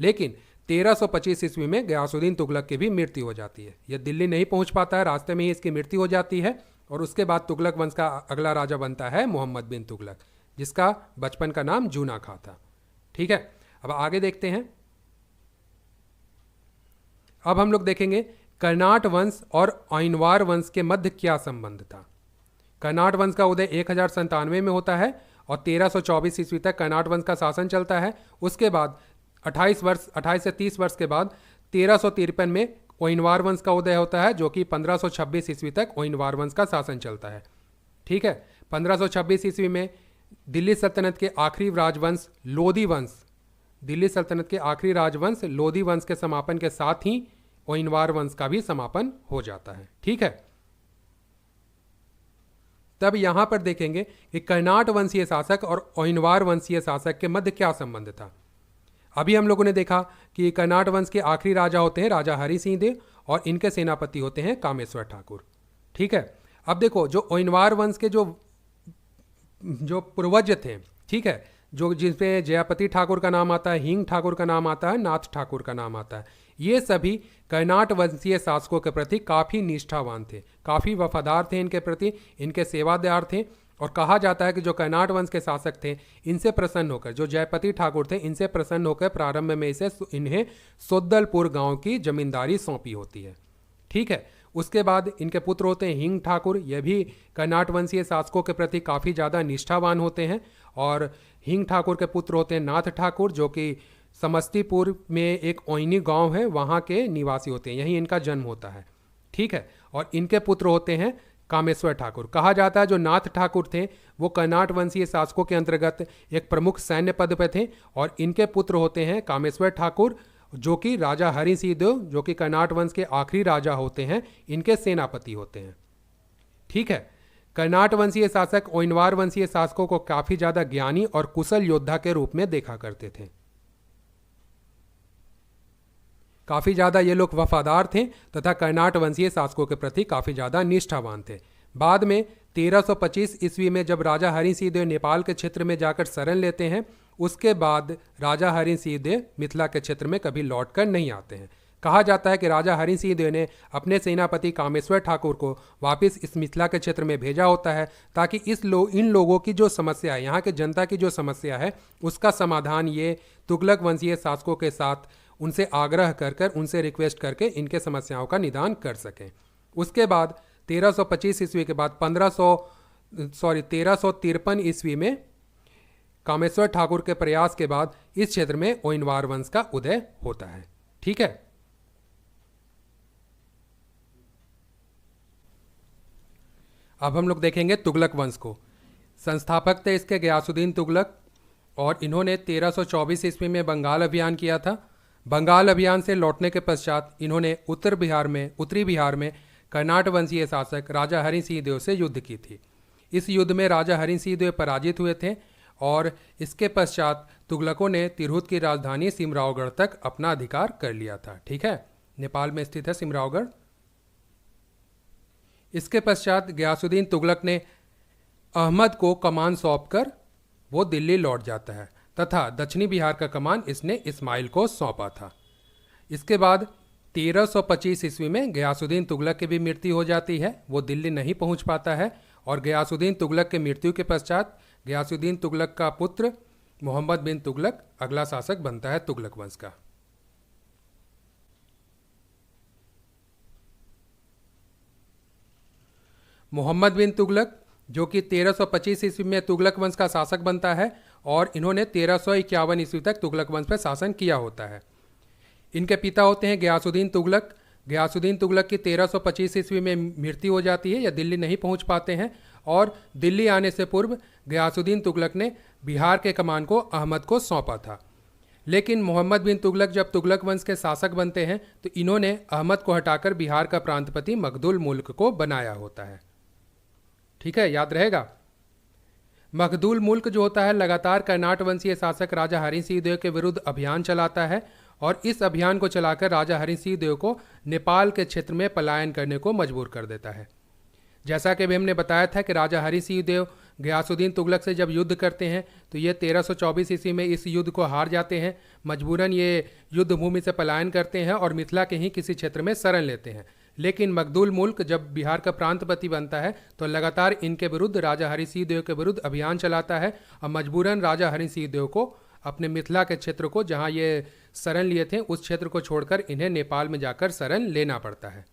A: लेकिन 1325 ईस्वी में गयासुद्दीन तुगलक की भी मृत्यु हो जाती है। यह दिल्ली नहीं पहुंच पाता है, रास्ते में ही इसकी मृत्यु हो जाती है और उसके बाद तुगलक वंश का अगला राजा बनता है मोहम्मद बिन तुगलक, जिसका बचपन का नाम जूना खां था। ठीक है, अब आगे देखते हैं। अब हम लोग देखेंगे कर्नाट वंश और ओइनवार वंश के मध्य क्या संबंध था। कर्नाट वंश का उदय 1097 में होता है और 1324 ईस्वी तक कर्नाट वंश का शासन चलता है। उसके बाद 28 से 30 वर्ष के बाद 1353 में ओइनवार वंश का उदय होता है, जो कि 1526 ईस्वी तक ओइनवार वंश का शासन चलता है। ठीक है, 1526 ईस्वी में दिल्ली सल्तनत के आखिरी राजवंश लोधी वंश, दिल्ली सल्तनत के आखिरी राजवंश लोधी वंश के समापन के साथ ही ओइनवार वंश का भी समापन हो जाता है। ठीक है, तब यहां पर देखेंगे कि कर्नाट वंशीय शासक और ओइनवार वंशीय शासक के मध्य क्या संबंध था। अभी हम लोगों ने देखा कि कर्नाट वंश के आखिरी राजा होते हैं राजा हरि सिंह देव और इनके सेनापति होते हैं कामेश्वर ठाकुर। ठीक है, अब देखो, जो ओइनवार वंश के जो पूर्वज थे, ठीक है, जो जिसमें जयापति ठाकुर का नाम आता है, हिंग ठाकुर का नाम आता है, नाथ ठाकुर का नाम आता है, ये सभी कर्नाट वंशीय शासकों के प्रति काफ़ी निष्ठावान थे, काफ़ी वफादार थे इनके प्रति, इनके सेवादार थे। और कहा जाता है कि जो कर्नाट वंश के शासक थे इनसे प्रसन्न होकर, जो जयपति ठाकुर थे इनसे प्रसन्न होकर प्रारंभ में इन्हें सोद्दलपुर गांव की जमींदारी सौंपी होती है। ठीक है, उसके बाद इनके पुत्र होते हैं हिंग ठाकुर, यह भी कर्नाट वंशीय शासकों के प्रति काफ़ी ज़्यादा निष्ठावान होते हैं। और हिंग ठाकुर के पुत्र होते हैं नाथ ठाकुर, जो कि समस्तीपुर में एक ओइनी गांव है, वहाँ के निवासी होते हैं, यहीं इनका जन्म होता है। ठीक है, और इनके पुत्र होते हैं कामेश्वर ठाकुर। कहा जाता है जो नाथ ठाकुर थे वो कर्नाट वंशीय शासकों के अंतर्गत एक प्रमुख सैन्य पद पे थे और इनके पुत्र होते हैं कामेश्वर ठाकुर जो कि राजा हरि सिंह देव जो कि कर्नाट वंश के आखिरी राजा होते हैं, इनके सेनापति होते हैं। ठीक है। कर्नाट वंशीय शासक ओइनवार वंशीय शासकों को काफी ज्यादा ज्ञानी और कुशल योद्धा के रूप में देखा करते थे। काफी ज्यादा ये लोग वफादार थे तथा कर्नाट वंशीय शासकों के प्रति काफी ज्यादा निष्ठावान थे। बाद में 1325 ईस्वी में जब राजा हरि सिंह देव नेपाल के क्षेत्र में जाकर शरण लेते हैं, उसके बाद राजा हरि सिंह देव मिथिला के क्षेत्र में कभी लौटकर नहीं आते हैं। कहा जाता है कि राजा हरि सिंह देव ने अपने सेनापति कामेश्वर ठाकुर को वापस इस मिथिला के क्षेत्र में भेजा होता है ताकि इन लोगों की जो समस्या है, यहाँ के जनता की जो समस्या है, उसका समाधान ये तुगलक वंशीय शासकों के साथ उनसे आग्रह कर उनसे रिक्वेस्ट करके इनके समस्याओं का निदान कर सकें। उसके बाद 1325 ईस्वी के बाद 1353 ईस्वी में कामेश्वर ठाकुर के प्रयास के बाद इस क्षेत्र में ओइनवार वंश का उदय होता है। ठीक है। अब हम लोग देखेंगे तुगलक वंश को। संस्थापक थे इसके गयासुद्दीन तुगलक और इन्होंने 1324 ईस्वी में बंगाल अभियान किया था। बंगाल अभियान से लौटने के पश्चात इन्होंने उत्तरी बिहार में कर्नाट वंशीय शासक राजा हरि सिंह देव से युद्ध की थी। इस युद्ध में राजा हरि सिंह देव पराजित हुए थे और इसके पश्चात तुगलकों ने तिरहुत की राजधानी सिमरावगढ़ तक अपना अधिकार कर लिया था। ठीक है। नेपाल में स्थित है सिमरावगढ़। इसके पश्चात गयासुद्दीन तुगलक ने अहमद को कमान सौंपकर वो दिल्ली लौट जाता है तथा दक्षिणी बिहार का कमान इसने इस्माइल को सौंपा था। इसके बाद 1325 ईस्वी में गयासुद्दीन तुगलक की भी मृत्यु हो जाती है, वो दिल्ली नहीं पहुंच पाता है और गयासुद्दीन तुगलक के मृत्यु के पश्चात गयासुद्दीन तुगलक का पुत्र मोहम्मद बिन तुगलक अगला शासक बनता है तुगलक वंश का। मोहम्मद बिन तुगलक जो कि 1325 ईस्वी में तुगलक वंश का शासक बनता है और इन्होंने 1351 ईस्वी तक तुगलक वंश पर शासन किया होता है। इनके पिता होते हैं गयासुद्दीन तुगलक। गयासुद्दीन तुगलक की 1325 ईस्वी में मृत्यु हो जाती है या दिल्ली नहीं पहुंच पाते हैं और दिल्ली आने से पूर्व गयासुद्दीन तुगलक ने बिहार के कमान को अहमद को सौंपा था। लेकिन मोहम्मद बिन तुगलक जब तुगलक वंश के शासक बनते हैं तो इन्होंने अहमद को हटाकर बिहार का प्रांतपति मखदुल मुल्क को बनाया होता है। ठीक है, याद रहेगा। मखदुल मुल्क जो होता है लगातार कर्नाट वंशीय शासक राजा हरि सिंह देव के विरुद्ध अभियान चलाता है और इस अभियान को चलाकर राजा हरि सिंह देव को नेपाल के क्षेत्र में पलायन करने को मजबूर कर देता है। जैसा कि अभी हमने बताया था कि राजा हरि सिंह देव गयासुद्दीन तुगलक से जब युद्ध करते हैं तो ये 1324 ईस्वी में इस युद्ध को हार जाते हैं। मजबूरन ये युद्ध भूमि से पलायन करते हैं और मिथिला के ही किसी क्षेत्र में शरण लेते हैं। लेकिन मखदुल मुल्क जब बिहार का प्रांतपति बनता है तो लगातार इनके विरुद्ध राजा हरि सिंह देव के विरुद्ध अभियान चलाता है और मजबूरन राजा हरि सिंह देव को अपने मिथिला के क्षेत्र को जहां ये शरण लिए थे उस क्षेत्र को छोड़कर इन्हें नेपाल में जाकर शरण लेना पड़ता है।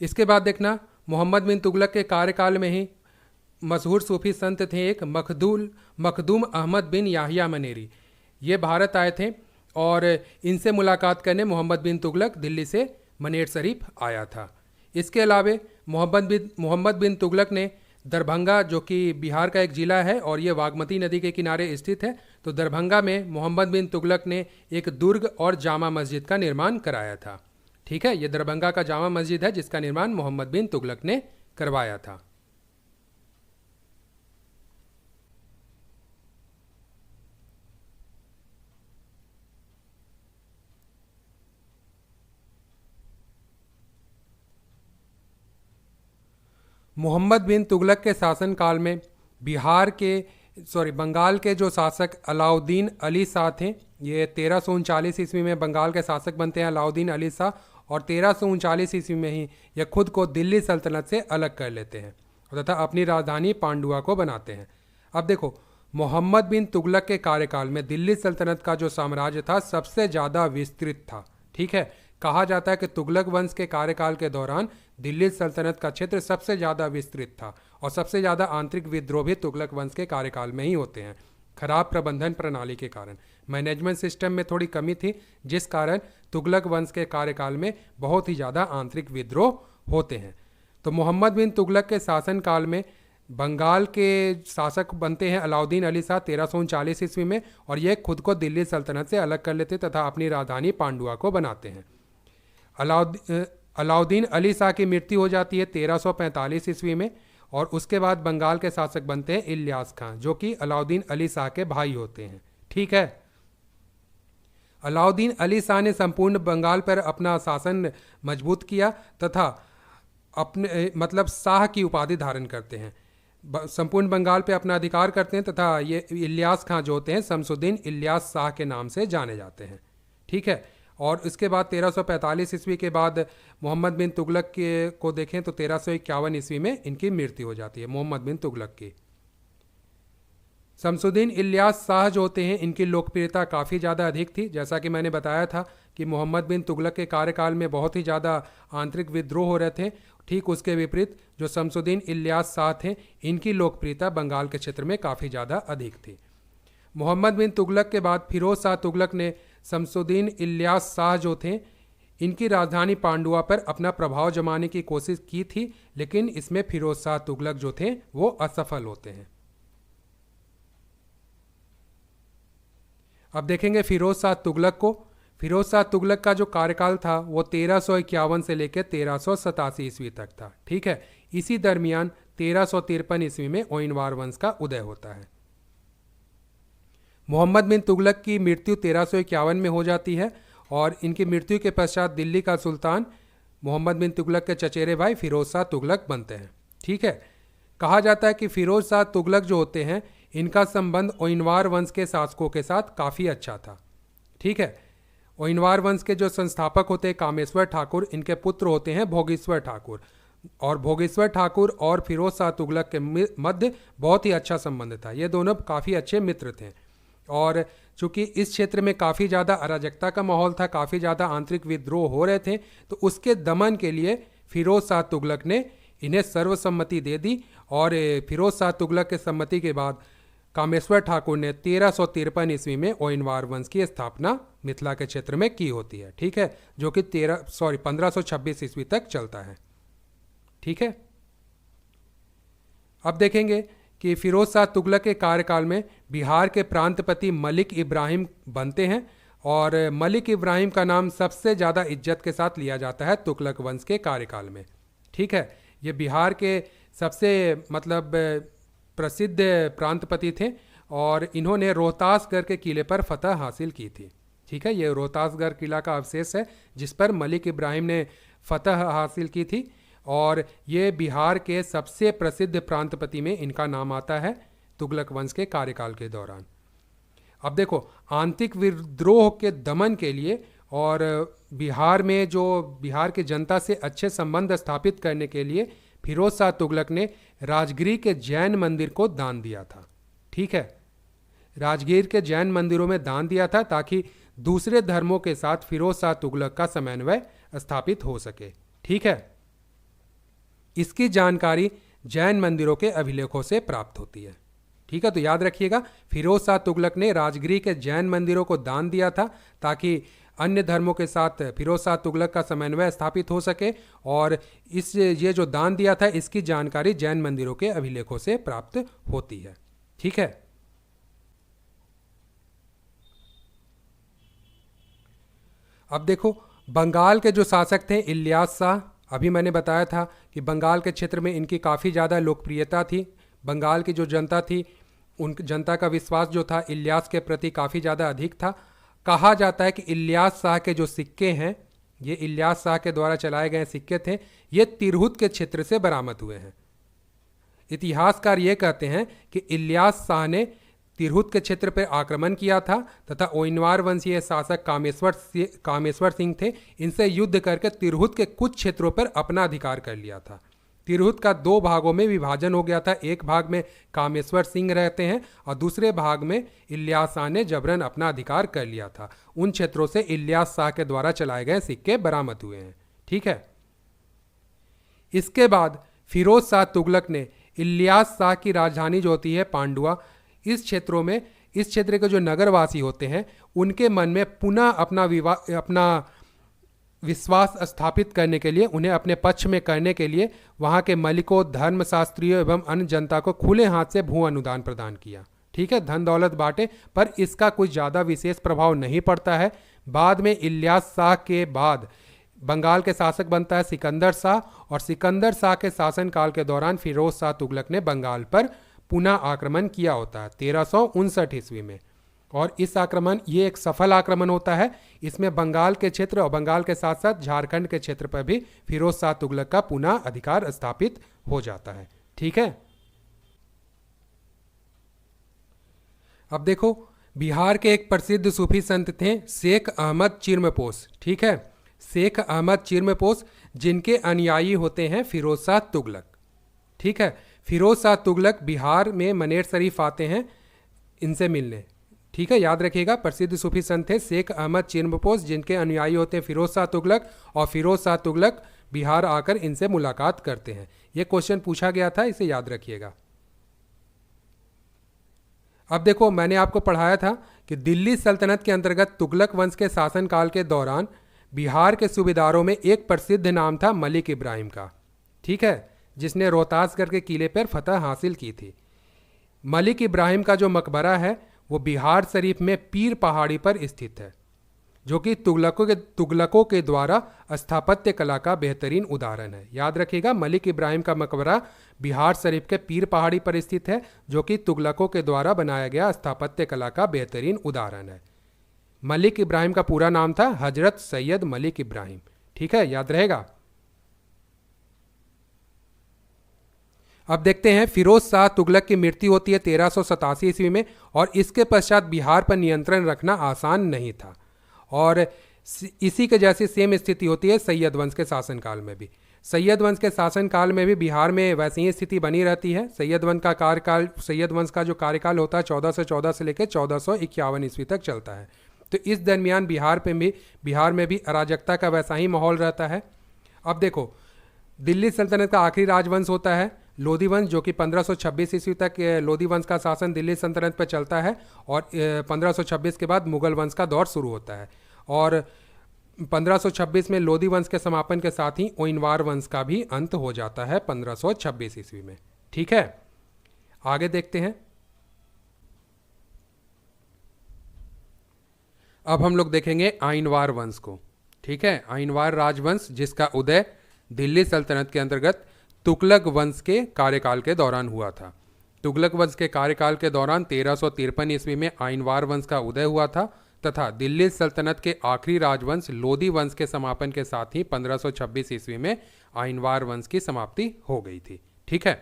A: इसके बाद देखना मोहम्मद बिन तुगलक के कार्यकाल में ही मशहूर सूफी संत थे एक मखदूम अहमद बिन याहिया मनेरी। ये भारत आए थे और इनसे मुलाकात करने मोहम्मद बिन तुगलक दिल्ली से मनेर शरीफ आया था। इसके अलावा मोहम्मद बिन तुगलक ने दरभंगा जो कि बिहार का एक ज़िला है और ये बागमती नदी के किनारे स्थित है, तो दरभंगा में मोहम्मद बिन तुगलक ने एक दुर्ग और जामा मस्जिद का निर्माण कराया था। ठीक है, ये दरभंगा का जामा मस्जिद है जिसका निर्माण मोहम्मद बिन तुगलक ने करवाया था। मोहम्मद बिन तुगलक के शासनकाल में बंगाल के जो शासक अलाउद्दीन अली शाह थे, ये 1339 ईस्वी में बंगाल के शासक बनते हैं अलाउद्दीन अली शाह और 1339 ईस्वी में ही यह खुद को दिल्ली सल्तनत से अलग कर लेते हैं तथा अपनी राजधानी पांडुआ को बनाते हैं। अब देखो, मोहम्मद बिन तुगलक के कार्यकाल में दिल्ली सल्तनत का जो साम्राज्य था सबसे ज़्यादा विस्तृत था। ठीक है, कहा जाता है कि तुगलक वंश के कार्यकाल के दौरान दिल्ली सल्तनत का क्षेत्र सबसे ज़्यादा विस्तृत था और सबसे ज़्यादा आंतरिक विद्रोह भी तुगलक वंश के कार्यकाल में ही होते हैं। खराब प्रबंधन प्रणाली के कारण। मैनेजमेंट सिस्टम में थोड़ी कमी थी, जिस कारण तुगलक वंश के कार्यकाल में बहुत ही ज़्यादा आंतरिक विद्रोह होते हैं। तो मोहम्मद बिन तुगलक के शासनकाल में बंगाल के शासक बनते हैं अलाउद्दीन अली शाह 1339 ईस्वी में, और ये खुद को दिल्ली सल्तनत से अलग कर लेते तथा अपनी राजधानी पांडुआ को बनाते हैं। अलाउद्दीन अली शाह की मृत्यु हो जाती है 1345 ईस्वी में, और उसके बाद बंगाल के शासक बनते हैं इलियास खां, जो कि अलाउद्दीन अली शाह के भाई होते हैं। ठीक है, अलाउद्दीन अली शाह ने संपूर्ण बंगाल पर अपना शासन मजबूत किया तथा अपने मतलब शाह की उपाधि धारण करते हैं, संपूर्ण बंगाल पे अपना अधिकार करते हैं तथा ये इलियास खां जो होते हैं शमसुद्दीन इलियास शाह के नाम से जाने जाते हैं। ठीक है, और इसके बाद 1345 ईस्वी के बाद मोहम्मद बिन तुगलक के को देखें तो 1351 ईस्वी में इनकी मृत्यु हो जाती है, मोहम्मद बिन तुगलक की। शमसुद्दीन इलियास शाह जो होते हैं इनकी लोकप्रियता काफ़ी ज़्यादा अधिक थी। जैसा कि मैंने बताया था कि मोहम्मद बिन तुगलक के कार्यकाल में बहुत ही ज़्यादा आंतरिक विद्रोह हो रहे थे, ठीक उसके विपरीत जो शमसुद्दीन इलियास शाह थे इनकी लोकप्रियता बंगाल के क्षेत्र में काफ़ी ज़्यादा अधिक थी। मोहम्मद बिन तुगलक के बाद फिरोज़ शाह तुगलक ने शमसुद्दीन इलियास शाह जो थे इनकी राजधानी पांडुआ पर अपना प्रभाव जमाने की कोशिश की थी, लेकिन इसमें फिरोज़ शाह तुगलक जो थे वो असफल होते हैं। अब देखेंगे फिरोज़ शाह तुगलक को। फिरोज़ शाह तुगलक का जो कार्यकाल था वो 1351 से लेकर 1387 ईस्वी तक था। ठीक है, इसी दरमियान 1353 ईस्वी में ओइनवार वंश का उदय होता है। मोहम्मद बिन तुगलक की मृत्यु 1351 में हो जाती है, और इनकी मृत्यु के पश्चात दिल्ली का सुल्तान मोहम्मद बिन तुगलक के चचेरे भाई फिरोज़ शाह तुगलक बनते हैं। ठीक है, कहा जाता है कि फिरोज़ शाह तुगलक जो होते हैं इनका संबंध ओइनवार वंश के शासकों के साथ काफ़ी अच्छा था। ठीक है, ओइनवार वंश के जो संस्थापक होते हैं कामेश्वर ठाकुर, इनके पुत्र होते हैं भोगेश्वर ठाकुर, और भोगेश्वर ठाकुर और फिरोज़ शाह तुगलक के मध्य बहुत ही अच्छा संबंध था। ये दोनों काफ़ी अच्छे मित्र थे, और चूँकि इस क्षेत्र में काफ़ी ज़्यादा अराजकता का माहौल था, काफ़ी ज़्यादा आंतरिक विद्रोह हो रहे थे, तो उसके दमन के लिए फिरोज़ शाह तुगलक ने इन्हें सर्वसम्मति दे दी, और फिरोज़ शाह तुगलक के सम्मति के बाद कामेश्वर ठाकुर ने 1353 ईस्वी में ओइनवार वंश की स्थापना मिथिला के क्षेत्र में की होती है। ठीक है, जो कि 1526 ईस्वी तक चलता है। ठीक है, अब देखेंगे कि फिरोज़ शाह तुगलक के कार्यकाल में बिहार के प्रांतपति मलिक इब्राहिम बनते हैं, और मलिक इब्राहिम का नाम सबसे ज़्यादा इज्जत के साथ लिया जाता है तुगलक वंश के कार्यकाल में। ठीक है, ये बिहार के सबसे मतलब प्रसिद्ध प्रांतपति थे, और इन्होंने रोहतासगढ़ के किले पर फतह हासिल की थी। ठीक है, ये रोहतासगढ़ किला का अवशेष है जिस पर मलिक इब्राहिम ने फतह हासिल की थी, और ये बिहार के सबसे प्रसिद्ध प्रांतपति में इनका नाम आता है तुगलक वंश के कार्यकाल के दौरान। अब देखो, आंतरिक विद्रोह के दमन के लिए और बिहार में जो बिहार की जनता से अच्छे संबंध स्थापित करने के लिए फिरोज़ शाह तुगलक ने राजगीर के जैन मंदिर को दान दिया था। ठीक है, राजगीर के जैन मंदिरों में दान दिया था ताकि दूसरे धर्मों के साथ फिरोज़ शाह तुगलक का समन्वय स्थापित हो सके। ठीक है, इसकी जानकारी जैन मंदिरों के अभिलेखों से प्राप्त होती है। ठीक है, तो याद रखिएगा, फिरोज़ शाह तुगलक ने राजगीर के जैन मंदिरों को दान दिया था ताकि अन्य धर्मों के साथ फिरोज़ शाह तुगलक का समन्वय स्थापित हो सके, और ये जो दान दिया था इसकी जानकारी जैन मंदिरों के अभिलेखों से प्राप्त होती है। ठीक है, अब देखो, बंगाल के जो शासक थे इलियास शाह, अभी मैंने बताया था कि बंगाल के क्षेत्र में इनकी काफ़ी ज़्यादा लोकप्रियता थी। बंगाल की जो जनता थी उन जनता का विश्वास जो था इलियास के प्रति काफ़ी ज़्यादा अधिक था। कहा जाता है कि इलियास शाह के जो सिक्के हैं, ये इलियास शाह के द्वारा चलाए गए सिक्के थे, ये तिरहुत के क्षेत्र से बरामद हुए हैं। इतिहासकार ये कहते हैं कि इलियास शाह ने तिरहुत के क्षेत्र पर आक्रमण किया था तथा ओइनवार वंशीय शासक कामेश्वर सिंह थे, इनसे युद्ध करके तिरहुत के कुछ क्षेत्रों पर अपना अधिकार कर लिया था। तिरहुत का 2 भागों में विभाजन हो गया था, एक भाग में कामेश्वर सिंह रहते हैं और दूसरे भाग में इलियास शाह ने जबरन अपना अधिकार कर लिया था। उन क्षेत्रों से इलियास शाह के द्वारा चलाए गए सिक्के बरामद हुए हैं। ठीक है, इसके बाद फिरोज़ शाह तुगलक ने इलियास शाह की राजधानी जो होती है पांडुआ, इस क्षेत्रों में इस क्षेत्र के जो नगरवासी होते हैं उनके मन में पुनः अपना विश्वास स्थापित करने के लिए, उन्हें अपने पक्ष में करने के लिए वहाँ के मलिकों, धर्मशास्त्रियों एवं अन्य जनता को खुले हाथ से भू अनुदान प्रदान किया। ठीक है, धन दौलत बांटे, पर इसका कुछ ज़्यादा विशेष प्रभाव नहीं पड़ता है। बाद में इलियास शाह के बाद बंगाल के शासक बनता है सिकंदर शाह, और सिकंदर शाह के शासनकाल के दौरान फिरोज शाह तुगलक ने बंगाल पर पुनः आक्रमण किया होता है 1359 ईस्वी में। और इस आक्रमण, ये एक सफल आक्रमण होता है। इसमें बंगाल के क्षेत्र और बंगाल के साथ साथ झारखंड के क्षेत्र पर भी फिरोज शाह तुगलक का पुनः अधिकार स्थापित हो जाता है। ठीक है, अब देखो, बिहार के एक प्रसिद्ध सूफी संत थे शेख अहमद चिर्मपोश। ठीक है, शेख अहमद चिर्मपोश, जिनके अनुयायी होते हैं फिरोज शाह तुगलक। ठीक है, फिरोज शाह तुगलक बिहार में मनेर शरीफ आते हैं इनसे मिलने। ठीक है, याद रखिएगा, प्रसिद्ध सूफी संत थे शेख अहमद चिर्मपोश, जिनके अनुयायी होते हैं फिरोज शाह तुगलक, और फिरोज शाह तुगलक बिहार आकर इनसे मुलाकात करते हैं। यह क्वेश्चन पूछा गया था, इसे याद रखिएगा। अब देखो, मैंने आपको पढ़ाया था कि दिल्ली सल्तनत के अंतर्गत तुगलक वंश के शासनकाल के दौरान बिहार के सूबेदारों में एक प्रसिद्ध नाम था मलिक इब्राहिम का। ठीक है, जिसने रोहतासगढ़ के किले पर फतह हासिल की थी। मलिक इब्राहिम का जो मकबरा है वो बिहार शरीफ में पीर पहाड़ी पर स्थित है, जो कि तुगलकों के द्वारा स्थापत्य कला का बेहतरीन उदाहरण है। याद रखिएगा, मलिक इब्राहिम का मकबरा बिहार शरीफ के पीर पहाड़ी पर स्थित है, जो कि तुगलकों के द्वारा बनाया गया स्थापत्य कला का बेहतरीन उदाहरण है। मलिक इब्राहिम का पूरा नाम था हजरत सैयद मलिक इब्राहिम। ठीक है, याद रहेगा। अब देखते हैं, फिरोज शाह तुगलक की मृत्यु होती है 1387 ईस्वी में, और इसके पश्चात बिहार पर नियंत्रण रखना आसान नहीं था। और इसी के जैसी सेम स्थिति होती है सैयद वंश के शासनकाल में भी। सैयद वंश के शासनकाल में भी बिहार में वैसी ही स्थिति बनी रहती है। सैयद वंश का जो कार्यकाल होता है 1414 से लेकर 1451 ईस्वी तक चलता है। तो इस दरमियान बिहार में भी अराजकता का वैसा ही माहौल रहता है। अब देखो, दिल्ली सल्तनत का आखिरी राजवंश होता है लोधी वंश, जो कि 1526 ईस्वी तक लोधी वंश का शासन दिल्ली सल्तनत पर चलता है, और 1526 के बाद मुगल वंश का दौर शुरू होता है। और 1526 में लोधी वंश के समापन के साथ ही ओइनवार वंश का भी अंत हो जाता है 1526 ईस्वी में। ठीक है, आगे देखते हैं। अब हम लोग देखेंगे आइनवार वंश को। ठीक है, आइनवार राजवंश, जिसका उदय दिल्ली सल्तनत के अंतर्गत तुगलक वंश के कार्यकाल के दौरान हुआ था। तुगलक वंश के कार्यकाल के दौरान 1353 ईस्वी में आइनवार वंश का उदय हुआ था, तथा दिल्ली सल्तनत के आखिरी राजवंश लोधी वंश के समापन के साथ ही 1526 ईस्वी में आइनवार वंश की समाप्ति हो गई थी। ठीक है,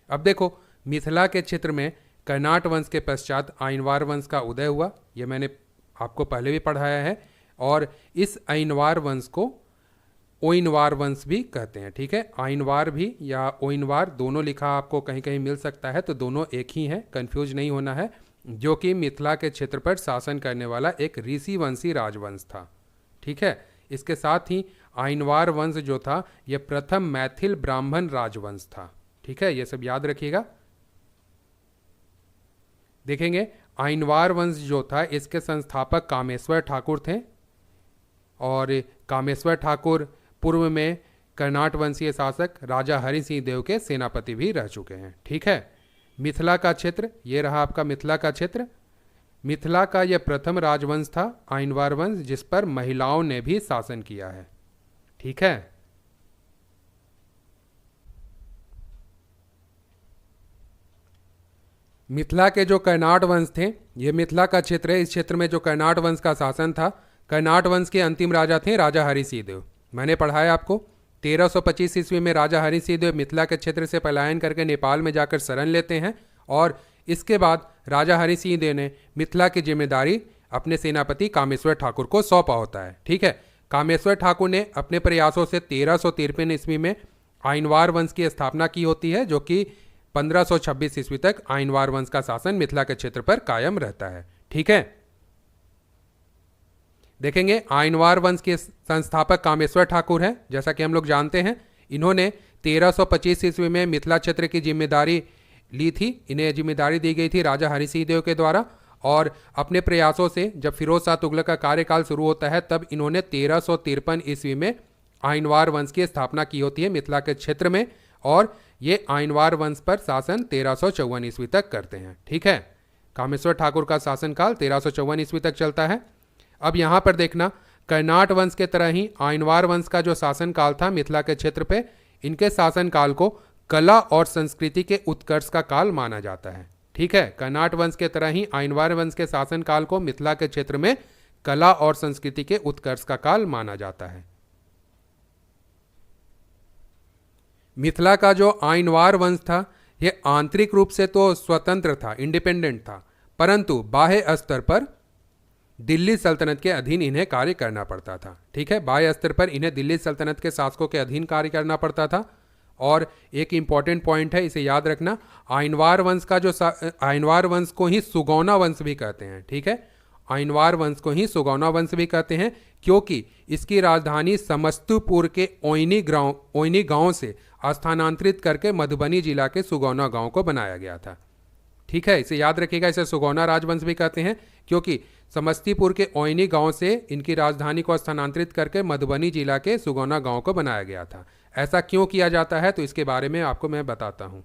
A: अब देखो, मिथिला के क्षेत्र में कर्नाट वंश के पश्चात आइनवार वंश का उदय हुआ। यह मैंने आपको पहले भी पढ़ाया है। और इस आइनवार वंश को ओइनवार वंश भी कहते हैं। ठीक है, आइनवार भी या ओइनवार दोनों लिखा आपको कहीं कहीं मिल सकता है, तो दोनों एक ही हैं, कंफ्यूज नहीं होना है। जो कि मिथिला के क्षेत्र पर शासन करने वाला एक ऋषि वंशी राजवंश था। ठीक है, इसके साथ ही आइनवार वंश जो था यह प्रथम मैथिल ब्राह्मण राजवंश था। ठीक है, ये सब याद रखिएगा। देखेंगे, आइनवार वंश जो था इसके संस्थापक कामेश्वर ठाकुर थे, और कामेश्वर ठाकुर पूर्व में कर्नाट वंशीय शासक राजा हरि सिंह देव के सेनापति भी रह चुके हैं। ठीक है, मिथिला का क्षेत्र, ये रहा आपका मिथिला का क्षेत्र। मिथिला का यह प्रथम राजवंश था आइनवार वंश, जिस पर महिलाओं ने भी शासन किया है। ठीक है, मिथिला के जो कर्नाट वंश थे, ये मिथिला का क्षेत्र है। इस क्षेत्र में जो कर्नाट वंश का शासन था, कर्नाट वंश के अंतिम राजा थे राजा हरि सिंह देव। मैंने पढ़ाया आपको, 1325 ईस्वी में राजा हरि सिंह देव मिथिला के क्षेत्र से पलायन करके नेपाल में जाकर शरण लेते हैं, और इसके बाद राजा हरि सिंह देव ने मिथिला की जिम्मेदारी अपने सेनापति कामेश्वर ठाकुर को सौंपा होता है। ठीक है, कामेश्वर ठाकुर ने अपने प्रयासों से 1353 ईस्वी में आइनवार वंश की स्थापना की होती है, जो कि 1526 ईस्वी तक आइनवार वंश का शासन मिथिला के क्षेत्र पर कायम रहता है। ठीक है, देखेंगे, आइनवार वंश के संस्थापक कामेश्वर ठाकुर हैं, जैसा कि हम लोग जानते हैं। इन्होंने 1325 ईस्वी में मिथिला क्षेत्र की जिम्मेदारी ली थी। इन्हें जिम्मेदारी दी गई थी राजा हरि सिंह देव के द्वारा, और अपने प्रयासों से जब फिरोज शाह तुगलक का कार्यकाल शुरू होता है तब इन्होंने 1353 ईस्वी में आइनवार वंश की स्थापना की होती है मिथिला के क्षेत्र में, और ये आइनवार वंश पर शासन 1354 ईस्वी तक करते हैं। ठीक है, कामेश्वर ठाकुर का शासनकाल 1354 ईस्वी तक चलता है। अब यहाँ पर देखना, कर्नाट वंश के तरह ही आइनवार वंश का जो शासनकाल था मिथिला के क्षेत्र पे, इनके शासनकाल को कला और संस्कृति के उत्कर्ष का काल माना जाता है। ठीक है, कर्नाट वंश के तरह ही आइनवार वंश के शासनकाल को मिथिला के क्षेत्र में कला और संस्कृति के उत्कर्ष का काल माना जाता है। मिथिला का जो आइनवार वंश था यह आंतरिक रूप से तो स्वतंत्र था, इंडिपेंडेंट था, परंतु बाह्य स्तर पर दिल्ली सल्तनत के अधीन इन्हें कार्य करना पड़ता था। ठीक है, बाह्य स्तर पर इन्हें दिल्ली सल्तनत के शासकों के अधीन कार्य करना पड़ता था। और एक इंपॉर्टेंट पॉइंट है, इसे याद रखना, आइनवार वंश का जो आइनवार वंश को ही सुगौना वंश भी कहते हैं। ठीक है, आइनवार वंश को ही सुगौना वंश भी कहते हैं क्योंकि इसकी राजधानी समस्तीपुर के ओइनी गांव से स्थानांतरित करके मधुबनी जिला के सुगौना गांव को बनाया गया था। ठीक है, इसे याद रखिएगा, इसे सुगौना राजवंश भी कहते हैं क्योंकि समस्तीपुर के ओइनी गांव से इनकी राजधानी को स्थानांतरित करके मधुबनी जिला के सुगौना गांव को बनाया गया था। ऐसा क्यों किया जाता है तो इसके बारे में आपको मैं बताता हूं।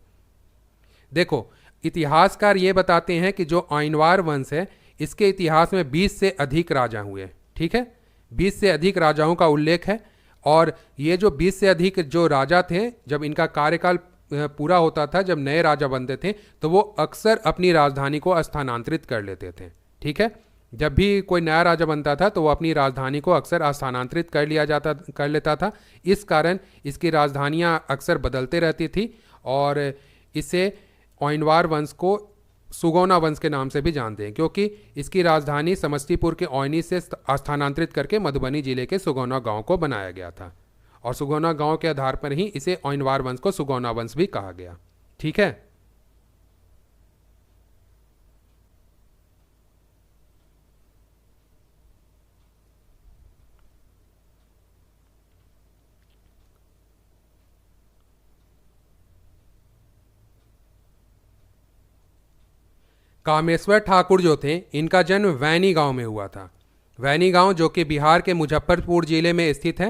A: देखो, इतिहासकार ये बताते हैं कि जो आइनवार वंश है इसके इतिहास में 20 से अधिक राजा हुए। ठीक है, 20 से अधिक राजाओं का उल्लेख है, और ये जो 20 से अधिक जो राजा थे, जब इनका कार्यकाल पूरा होता था, जब नए राजा बनते थे तो वो अक्सर अपनी राजधानी को स्थानांतरित कर लेते थे। ठीक है, जब भी कोई नया राजा बनता था तो वो अपनी राजधानी को अक्सर स्थानांतरित कर लेता था। इस कारण इसकी राजधानियां अक्सर बदलते रहती थी, और इसे आइनवार वंश को सुगौना वंश के नाम से भी जानते हैं क्योंकि इसकी राजधानी समस्तीपुर के ओइनी से स्थानांतरित करके मधुबनी जिले के सुगौना गांव को बनाया गया था, और सुगौना गांव के आधार पर ही इसे आइनवार वंश को सुगौना वंश भी कहा गया। ठीक है, कामेश्वर ठाकुर जो थे इनका जन्म वैनी गांव में हुआ था। वैनी गांव जो कि बिहार के मुजफ्फरपुर जिले में स्थित है,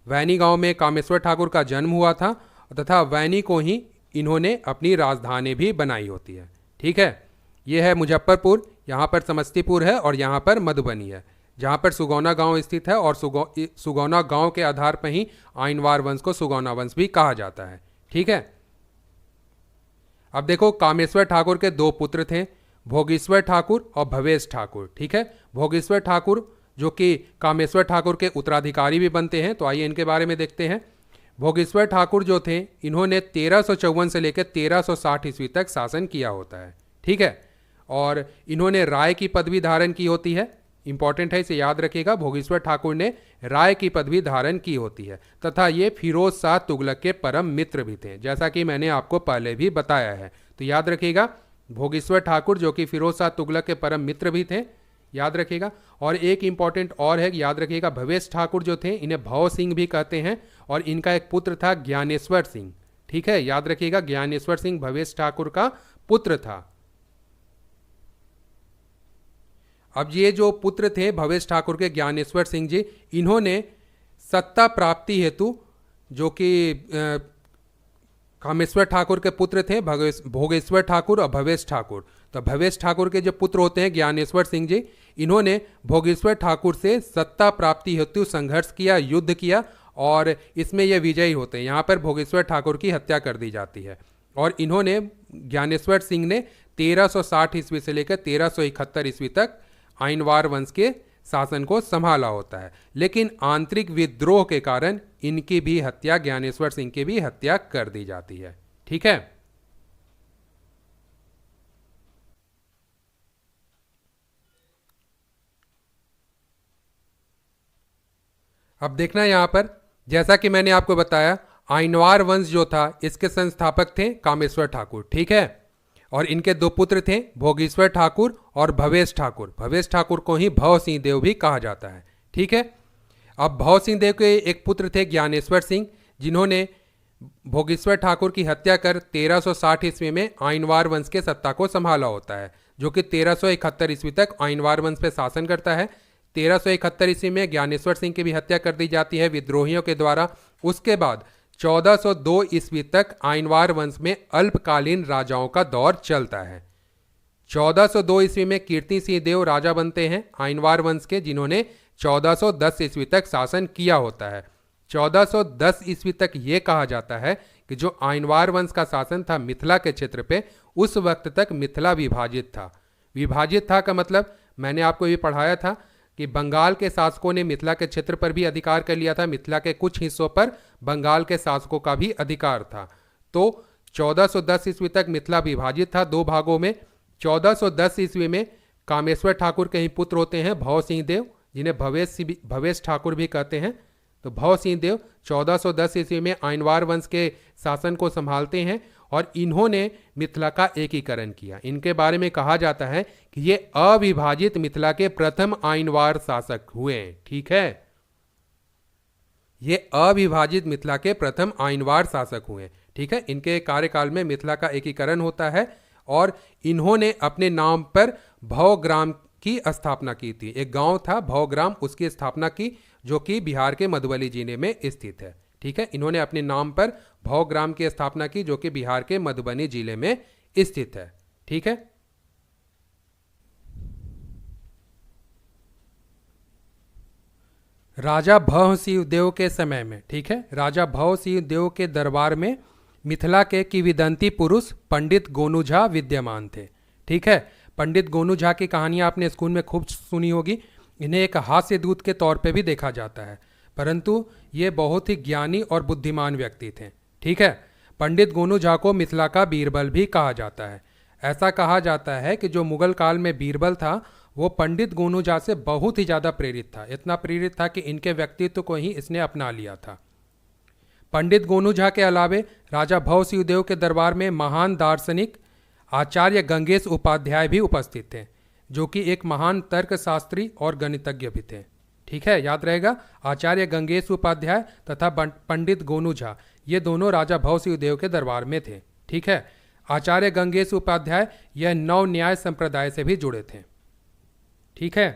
A: वैनी गांव में कामेश्वर ठाकुर का जन्म हुआ था तथा वैनी को ही इन्होंने अपनी राजधानी भी बनाई होती है। ठीक है, ये है मुजफ्फरपुर, यहाँ पर समस्तीपुर है और यहाँ पर मधुबनी है, जहाँ पर सुगौना गांव स्थित है, और सुगौना गांव के आधार पर ही आइनवार वंश को सुगौना वंश भी कहा जाता है। ठीक है, अब देखो, कामेश्वर ठाकुर के दो पुत्र थे, भोगेश्वर ठाकुर और भवेश ठाकुर। ठीक है, भोगेश्वर ठाकुर जो कि कामेश्वर ठाकुर के उत्तराधिकारी भी बनते हैं, तो आइए इनके बारे में देखते हैं। भोगेश्वर ठाकुर जो थे इन्होंने 1354 से लेकर 1360 ईस्वी तक शासन किया होता है। ठीक है, और इन्होंने राय की पदवी धारण की होती है। इंपॉर्टेंट है, इसे याद रखिएगा, भोगेश्वर ठाकुर ने राय की पदवी धारण की होती है तथा ये फिरोज शाह तुगलक के परम मित्र भी थे, जैसा कि मैंने आपको पहले भी बताया है। तो याद रखिएगा, भोगेश्वर ठाकुर जो कि फिरोज शाह तुगलक के परम मित्र भी थे, याद रखिएगा। और एक इंपॉर्टेंट और है, याद रखिएगा, भवेश ठाकुर जो थे इन्हें भव सिंह भी कहते हैं, और इनका एक पुत्र था ज्ञानेश्वर सिंह। ठीक है, याद रखिएगा, ज्ञानेश्वर सिंह भवेश ठाकुर का पुत्र था। अब ये जो पुत्र थे भवेश ठाकुर के, ज्ञानेश्वर सिंह जी, इन्होंने सत्ता प्राप्ति हेतु, जो कि कामेश्वर ठाकुर के पुत्र थे भोगेश्वर ठाकुर और भवेश ठाकुर, तो भवेश ठाकुर के जो पुत्र होते हैं ज्ञानेश्वर सिंह जी, इन्होंने भोगेश्वर ठाकुर से सत्ता प्राप्ति हेतु संघर्ष किया, युद्ध किया, और इसमें ये विजयी होते हैं। यहाँ पर भोगेश्वर ठाकुर की हत्या कर दी जाती है, और इन्होंने, ज्ञानेश्वर सिंह ने 1360 ईस्वी से लेकर 1371 ईस्वी तक आइनवार वंश के शासन को संभाला होता है। लेकिन आंतरिक विद्रोह के कारण इनकी भी हत्या, ज्ञानेश्वर सिंह की भी हत्या कर दी जाती है। ठीक है, अब देखना यहां पर, जैसा कि मैंने आपको बताया, आइनवार वंश जो था इसके संस्थापक थे कामेश्वर ठाकुर। ठीक है, और इनके दो पुत्र थे भोगेश्वर ठाकुर और भवेश ठाकुर। भवेश ठाकुर को ही भव सिंह देव भी कहा जाता है। ठीक है, अब भव सिंह देव के एक पुत्र थे ज्ञानेश्वर सिंह, जिन्होंने भोगेश्वर ठाकुर की हत्या कर 1360 ईस्वी में आइनवार वंश के सत्ता को संभाला होता है। जो कि 1371 ईस्वी तक आइनवार वंश पे शासन करता है। 1371 ईस्वी में ज्ञानेश्वर सिंह की भी हत्या कर दी जाती है विद्रोहियों के द्वारा। उसके बाद 1402 ईस्वी तक आइनवार वंश में अल्पकालीन राजाओं का दौर चलता है। 1402 ईस्वी में कीर्ति सिंह देव राजा बनते हैं आइनवार वंश के, जिन्होंने 1410 ईस्वी तक शासन किया होता है। 1410 ईस्वी तक ये कहा जाता है कि जो आइनवार वंश का शासन था मिथिला के क्षेत्र पे, उस वक्त तक मिथिला विभाजित था। विभाजित था का मतलब मैंने आपको ये पढ़ाया था कि बंगाल के शासकों ने मिथिला के क्षेत्र पर भी अधिकार कर लिया था, मिथिला के कुछ हिस्सों पर बंगाल के शासकों का भी अधिकार था। तो 1410 ईस्वी तक मिथिला विभाजित था दो भागों में। 1410 ईस्वी में कामेश्वर ठाकुर के ही पुत्र होते हैं भव सिंह देव, जिन्हें भवेश ठाकुर भी कहते हैं। तो भव सिंह देव 1410 ईस्वी में आइनवार वंश के शासन को संभालते हैं और इन्होंने मिथिला का एकीकरण किया। इनके बारे में कहा जाता है कि ये अविभाजित मिथिला के प्रथम आइनवार शासक हुए। ठीक है, ये अविभाजित मिथिला के प्रथम आइनवार शासक हुए। ठीक है, इनके कार्यकाल में मिथिला का एकीकरण होता है और इन्होंने अपने नाम पर भवग्राम की स्थापना की थी। एक गांव था भवग्राम, उसकी स्थापना की, जो कि बिहार के मधुबनी जिले में स्थित है। ठीक है, इन्होंने अपने नाम पर भवग्राम की स्थापना की, जो कि बिहार के मधुबनी जिले में स्थित है। ठीक है, राजा भव सिंह देव के समय में, ठीक है, राजा भव सिंह देव के दरबार में मिथिला के किंवदंती पुरुष पंडित गोनू झा विद्यमान थे। ठीक है, पंडित गोनू झा की कहानियां आपने स्कूल में खूब सुनी होगी। इन्हें एक हास्य दूत के तौर पे भी देखा जाता है, परंतु ये बहुत ही ज्ञानी और बुद्धिमान व्यक्ति थे। ठीक है, पंडित गोनू झा को मिथिला का बीरबल भी कहा जाता है। ऐसा कहा जाता है कि जो मुगल काल में बीरबल था वो पंडित गोनू झा से बहुत ही ज़्यादा प्रेरित था। इतना प्रेरित था कि इनके व्यक्तित्व को ही इसने अपना लिया था। पंडित गोनू झा के अलावे राजा भव सिंह देव के दरबार में महान दार्शनिक आचार्य गंगेश उपाध्याय भी उपस्थित थे, जो कि एक महान तर्कशास्त्री और गणितज्ञ भी थे। ठीक है, याद रहेगा, आचार्य गंगेश उपाध्याय तथा पंडित गोनू झा ये दोनों राजा भव सिंह देव के दरबार में थे। ठीक है, आचार्य गंगेश उपाध्याय यह नव न्याय संप्रदाय से भी जुड़े थे। ठीक है,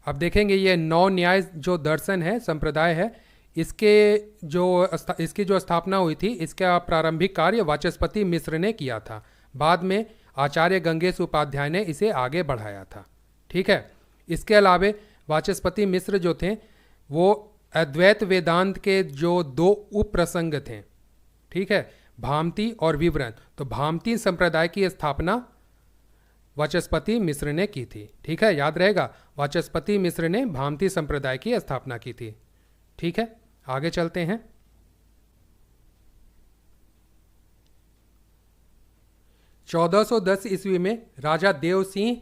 A: अब देखेंगे ये नव न्याय जो दर्शन है, संप्रदाय है, इसकी जो स्थापना हुई थी, इसका प्रारंभिक कार्य वाचस्पति मिश्र ने किया था। बाद में आचार्य गंगेश उपाध्याय ने इसे आगे बढ़ाया था। ठीक है, इसके अलावे वाचस्पति मिश्र जो थे वो अद्वैत वेदांत के जो दो उप प्रसंग थे, ठीक है, भामती और विवरण, तो भामती संप्रदाय की स्थापना वाचस्पति मिश्र ने की थी। ठीक है, याद रहेगा, वाचस्पति मिश्र ने भामती संप्रदाय की स्थापना की थी। ठीक है, आगे चलते हैं। चौदह सौ 10 ईस्वी में राजा देव सिंह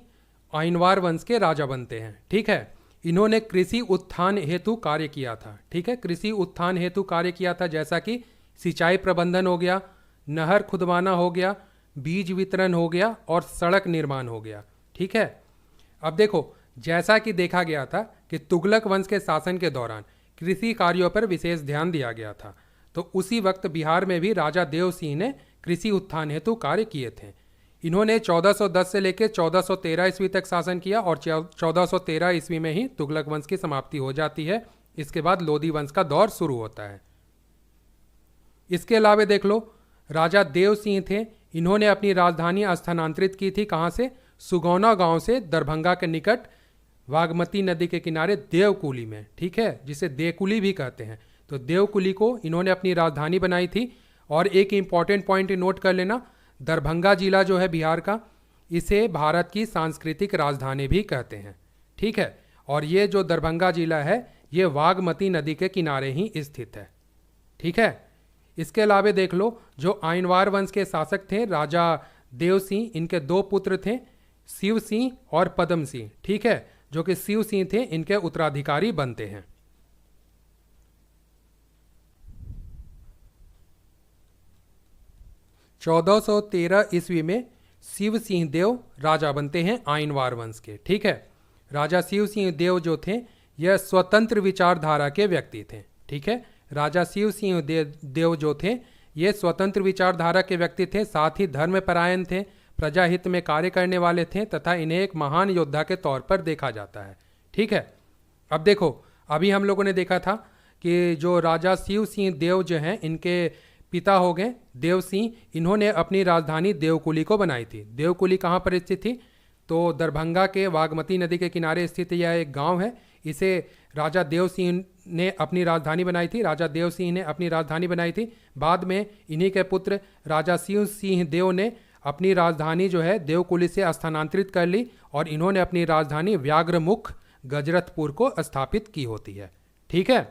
A: आइनवार वंश के राजा बनते हैं। ठीक है, इन्होंने कृषि उत्थान हेतु कार्य किया था। ठीक है, कृषि उत्थान हेतु कार्य किया था, जैसा कि सिंचाई प्रबंधन हो गया, नहर खुदवाना हो गया, बीज वितरण हो गया और सड़क निर्माण हो गया। ठीक है, अब देखो, जैसा कि देखा गया था कि तुगलक वंश के शासन के दौरान कृषि कार्यों पर विशेष ध्यान दिया गया था, तो उसी वक्त बिहार में भी राजा देव सिंह ने कृषि उत्थान हेतु कार्य किए थे। इन्होंने 1410 से लेकर 1413 ईस्वी तक शासन किया और 1413 ईस्वी में ही तुगलक वंश की समाप्ति हो जाती है। इसके बाद लोधी वंश का दौर शुरू होता है। इसके अलावा देख लो, राजा देव सिंह थे, इन्होंने अपनी राजधानी स्थानांतरित की थी। कहाँ से? सुगौना गांव से दरभंगा के निकट वागमती नदी के किनारे देवकुली में। ठीक है, जिसे देकुली भी कहते हैं। तो देवकुली को इन्होंने अपनी राजधानी बनाई थी। और एक इंपॉर्टेंट पॉइंट नोट कर लेना, दरभंगा जिला जो है बिहार का, इसे भारत की सांस्कृतिक राजधानी भी कहते हैं। ठीक है, और ये जो दरभंगा जिला है ये वागमती नदी के किनारे ही स्थित है। ठीक है, इसके अलावा देख लो, जो आइनवार वंश के शासक थे राजा देव सिंह, इनके दो पुत्र थे, शिव सिंह और पद्म सिंह। ठीक है, जो कि शिव सिंह थे, इनके उत्तराधिकारी बनते हैं। चौदह सौ 13 ईस्वी में शिव सिंह देव राजा बनते हैं आइनवार वंश के। ठीक है, राजा शिव सिंह देव जो थे यह स्वतंत्र विचारधारा के व्यक्ति थे। ठीक है, राजा शिव सिंह देव जो थे ये स्वतंत्र विचारधारा के व्यक्ति थे, साथ ही धर्मपरायण थे, प्रजाहित में कार्य करने वाले थे तथा इन्हें एक महान योद्धा के तौर पर देखा जाता है। ठीक है, अब देखो, अभी हम लोगों ने देखा था कि जो राजा शिव सिंह देव जो हैं, इनके पिता हो गए देव सिंह, इन्होंने अपनी राजधानी देवकुली को बनाई थी। देवकुली कहाँ पर स्थित थी? तो दरभंगा के वागमती नदी के किनारे स्थित यह एक गांव है। इसे राजा देव सिंह ने अपनी राजधानी बनाई थी। राजा देव सिंह ने अपनी राजधानी बनाई थी। बाद में इन्हीं के पुत्र राजा शिव सिंह देव ने अपनी राजधानी जो है देवकुली से स्थानांतरित कर ली और इन्होंने अपनी राजधानी व्याघ्रमुख गजरतपुर को स्थापित की होती है। ठीक है,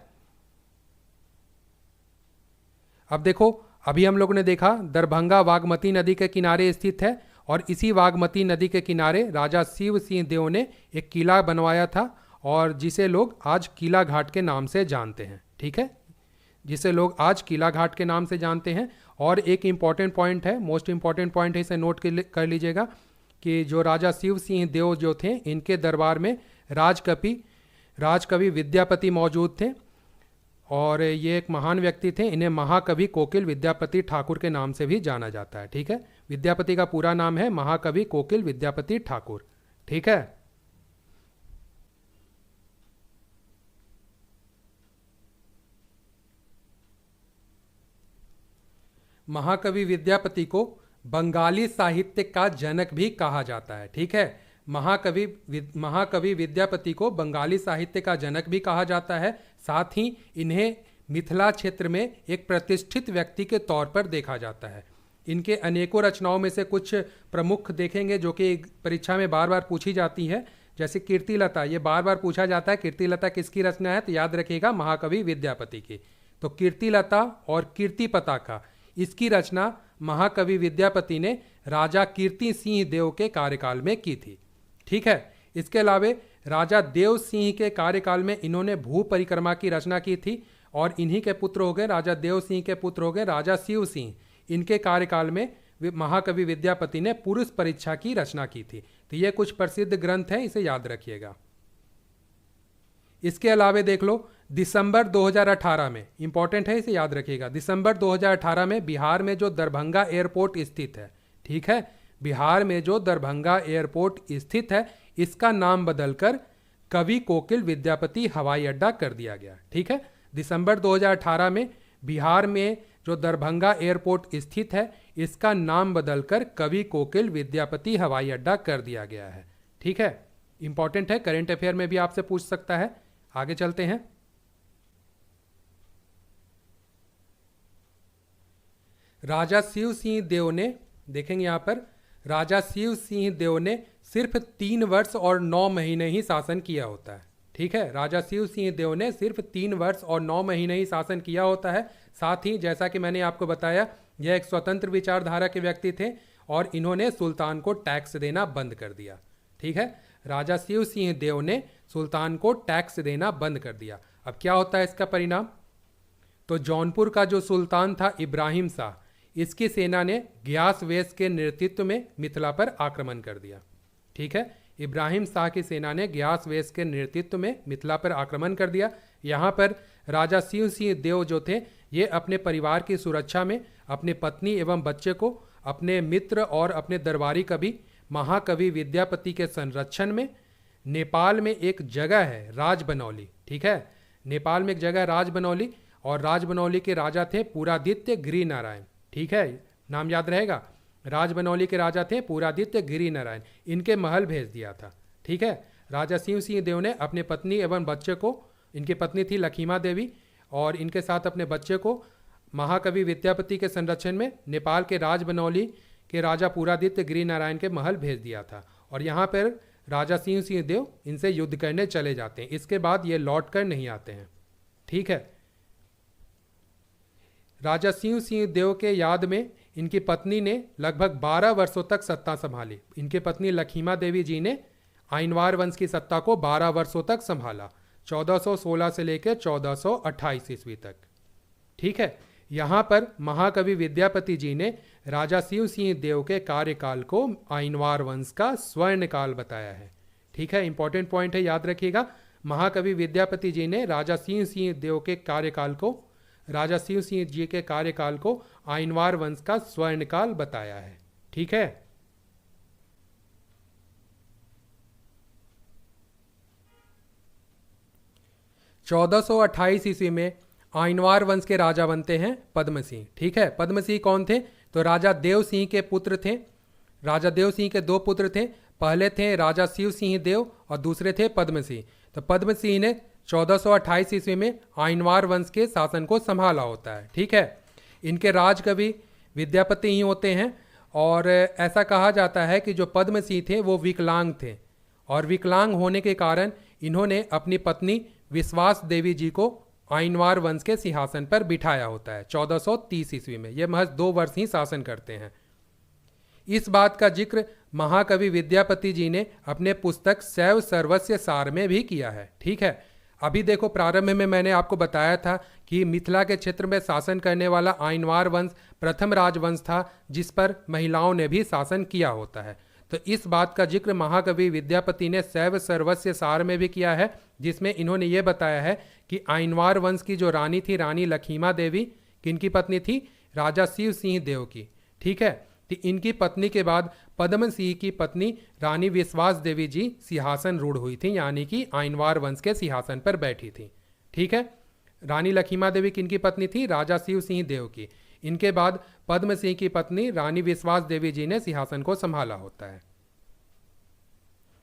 A: अब देखो, अभी हम लोगों ने देखा दरभंगा वागमती नदी के किनारे स्थित है और इसी वागमती नदी के किनारे राजा शिव सिंह देव ने एक किला बनवाया था और जिसे लोग आज किला घाट के नाम से जानते हैं। ठीक है, जिसे लोग आज किला घाट के नाम से जानते हैं। और एक इम्पॉर्टेंट पॉइंट है, मोस्ट इम्पॉर्टेंट पॉइंट है, इसे नोट कर लीजिएगा कि जो राजा शिव सिंह देव जो थे, इनके दरबार में राजकवि विद्यापति मौजूद थे और ये एक महान व्यक्ति थे। इन्हें महाकवि कोकिल विद्यापति ठाकुर के नाम से भी जाना जाता है। ठीक है, विद्यापति का पूरा नाम है महाकवि कोकिल विद्यापति ठाकुर। ठीक है, महाकवि विद्यापति को बंगाली साहित्य का जनक भी कहा जाता है। ठीक है, महाकवि विद्यापति को बंगाली साहित्य का जनक भी कहा जाता है। साथ ही इन्हें मिथिला क्षेत्र में एक प्रतिष्ठित व्यक्ति के तौर पर देखा जाता है। इनके अनेकों रचनाओं में से कुछ प्रमुख देखेंगे जो कि परीक्षा में बार बार पूछी जाती है, जैसे कीर्तिलता। ये बार बार पूछा जाता है कीर्तिलता किसकी रचना है, तो याद रखिएगा महाकवि विद्यापति की। तो कीर्तिलता और कीर्तिपताका, इसकी रचना महाकवि विद्यापति ने राजा कीर्ति सिंह देव के कार्यकाल में की थी। ठीक है, इसके अलावा राजा देव सिंह के कार्यकाल में इन्होंने भू परिक्रमा की रचना की थी और इन्हीं के पुत्र हो गए, राजा देव सिंह के पुत्र हो गए राजा शिव सिंह। इनके कार्यकाल में महाकवि विद्यापति ने पुरुष परीक्षा की रचना की थी। तो ये कुछ प्रसिद्ध ग्रंथ हैं, इसे याद रखिएगा। इसके अलावा देख लो, दिसंबर 2018 में, इंपॉर्टेंट है, इसे याद रखिएगा, दिसंबर 2018 में बिहार में जो दरभंगा एयरपोर्ट स्थित है, ठीक है, बिहार में जो दरभंगा एयरपोर्ट स्थित है, इसका नाम बदलकर कवि कोकिल विद्यापति हवाई अड्डा कर दिया गया। ठीक है, दिसंबर 2018 में बिहार में जो दरभंगा एयरपोर्ट स्थित है, इसका नाम बदलकर कवि कोकिल विद्यापति हवाई अड्डा कर दिया गया है। ठीक है, इंपॉर्टेंट है, करंट अफेयर में भी आपसे पूछ सकता है। आगे चलते हैं। राजा शिव सिंह देव ने, देखेंगे यहां पर, राजा शिव सिंह देव ने सिर्फ 3 वर्ष और 9 महीने ही शासन किया होता है। ठीक है, राजा शिव सिंह देव ने सिर्फ 3 वर्ष और 9 महीने ही शासन किया होता है। साथ ही जैसा कि मैंने आपको बताया, यह एक स्वतंत्र विचारधारा के व्यक्ति थे और इन्होंने सुल्तान को टैक्स देना बंद कर दिया। ठीक है, राजा शिव सिंह देव ने सुल्तान को टैक्स देना बंद कर दिया। अब क्या होता है इसका परिणाम? तो जौनपुर का जो सुल्तान था इब्राहिम शाह, इसकी सेना ने ग्यास वेश के नेतृत्व में मिथिला पर आक्रमण कर दिया। ठीक है, इब्राहिम शाह की सेना ने ग्यास वेश के नेतृत्व में मिथिला पर आक्रमण कर दिया। यहाँ पर राजा शिव सिंह देव जो थे, ये अपने परिवार की सुरक्षा में अपने पत्नी एवं बच्चे को अपने मित्र और अपने दरबारी कवि महाकवि विद्यापति के संरक्षण में नेपाल में एक जगह है राजबनौली। ठीक है, नेपाल में एक जगह राजबनौली, और राजबनौली के राजा थे पूरादित्य गिरि नारायण। ठीक है, नाम याद रहेगा, राजबनौली के राजा थे पूरादित्य गिरि नारायण। इनके महल भेज दिया था। ठीक है, राजा शिव सिंह देव ने अपने पत्नी एवं बच्चे को, इनकी पत्नी थी लखीमा देवी, और इनके साथ अपने बच्चे को महाकवि विद्यापति के संरक्षण में नेपाल के राजबनौली के राजा पूरादित्य गिरि नारायण के महल भेज दिया था। और यहाँ पर राजा शिव सिंह देव इनसे युद्ध करने चले जाते हैं। इसके बाद ये लौट कर नहीं आते हैं। ठीक है, राजा शिव सिंह देव के याद में इनकी पत्नी ने लगभग 12 वर्षों तक सत्ता संभाली। इनके पत्नी लखीमा देवी जी ने आइनवार वंश की सत्ता को 12 वर्षों तक संभाला, 1416 से लेकर 1428 ईस्वी तक। ठीक है, यहाँ पर महाकवि विद्यापति जी ने राजा शिव सिंह देव के कार्यकाल को आइनवार वंश का स्वर्णकाल बताया है। ठीक है, इंपॉर्टेंट पॉइंट है, याद रखिएगा। महाकवि विद्यापति जी ने राजा शिव सिंह देव के कार्यकाल को, राजा शिव सिंह जी के कार्यकाल को आइनवार वंश का स्वर्णकाल बताया है। ठीक है, 1428 ईस्वी में आइनवार वंश के राजा बनते हैं पद्म सिंह। ठीक है, पद्म सिंह कौन थे? तो राजा देव सिंह के पुत्र थे। राजा देव सिंह के दो पुत्र थे, पहले थे राजा शिव सिंह देव और दूसरे थे पद्म सिंह। तो पद्म सिंह ने 1428 ईस्वी में आइनवार वंश के शासन को संभाला होता है। ठीक है, इनके राजकवि विद्यापति ही होते हैं और ऐसा कहा जाता है कि जो पद्म सिंह थे वो विकलांग थे और विकलांग होने के कारण इन्होंने अपनी पत्नी विश्वास देवी जी को आइनवार वंश के सिंहासन पर बिठाया होता है 1430 ईस्वी में। यह महज 2 वर्ष ही शासन करते हैं। इस बात का जिक्र महाकवि विद्यापति जी ने अपने पुस्तक शैव सर्वस्व सार में भी किया है। ठीक है, अभी देखो प्रारंभ में मैंने आपको बताया था कि मिथिला के क्षेत्र में शासन करने वाला आइनवार वंश प्रथम राजवंश था जिस पर महिलाओं ने भी शासन किया होता है। तो इस बात का जिक्र महाकवि विद्यापति ने शैव सर्वस्व सार में भी किया है, जिसमें इन्होंने ये बताया है कि आइनवार वंश की जो रानी थी, रानी लखीमा देवी, किनकी पत्नी थी? राजा शिव सिंह देव की। ठीक है, तो इनकी पत्नी के बाद पद्म सिंह की पत्नी रानी विश्वास देवी जी सिंहासन रूढ़ हुई थी, यानी कि आइनवार वंश के सिंहासन पर बैठी थी। ठीक है, रानी लखीमा देवी किनकी पत्नी थी? राजा शिव सिंह देव की। इनके बाद पद्म सिंह की पत्नी रानी विश्वास देवी जी ने सिंहासन को संभाला होता है।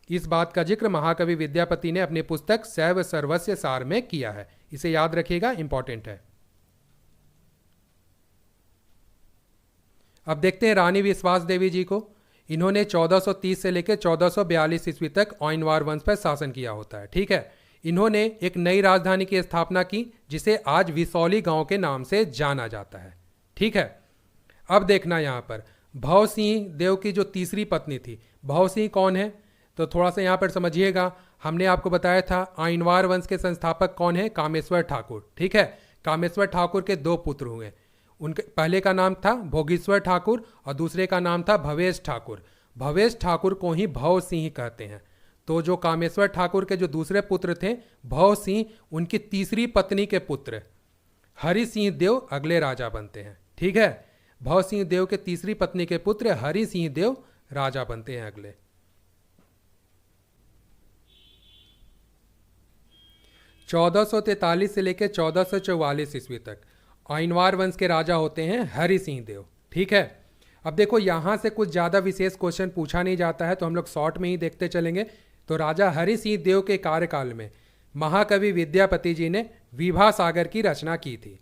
A: इस बात का जिक्र महाकवि विद्यापति ने अपनी पुस्तक शैव सर्वस्व सार में किया है। इसे याद रखिएगा, इंपॉर्टेंट है। अब देखते हैं रानी विश्वास देवी जी को। इन्होंने 1430 से लेकर 1442 ईस्वी तक आइनवार वंश पर शासन किया होता है। ठीक है, इन्होंने एक नई राजधानी की स्थापना की जिसे आज विसौली गांव के नाम से जाना जाता है। ठीक है, अब देखना यहाँ पर भव सिंह देव की जो तीसरी पत्नी थी, भव सिंह कौन है? तो थोड़ा सा यहाँ पर समझिएगा। हमने आपको बताया था आइनवार वंश के संस्थापक कौन है? कामेश्वर ठाकुर। ठीक है, कामेश्वर ठाकुर के 2 पुत्र हुए। उनके पहले का नाम था भोगेश्वर ठाकुर और दूसरे का नाम था भवेश ठाकुर। भवेश ठाकुर को ही भव सिंह कहते हैं। तो जो कामेश्वर ठाकुर के जो दूसरे पुत्र थे भव सिंह, उनकी तीसरी पत्नी के पुत्र हरि सिंह देव अगले राजा बनते हैं। ठीक है, भव सिंह देव के तीसरी पत्नी के पुत्र हरि सिंह देव राजा बनते हैं अगले। 1443 से लेकर 1444 ईस्वी तक आइनवार वंश के राजा होते हैं हरि सिंह देव। ठीक है, अब देखो यहाँ से कुछ ज़्यादा विशेष क्वेश्चन पूछा नहीं जाता है, तो हम लोग शॉर्ट में ही देखते चलेंगे। तो राजा हरि सिंह देव के कार्यकाल में महाकवि विद्यापति जी ने विभा सागर की रचना की थी।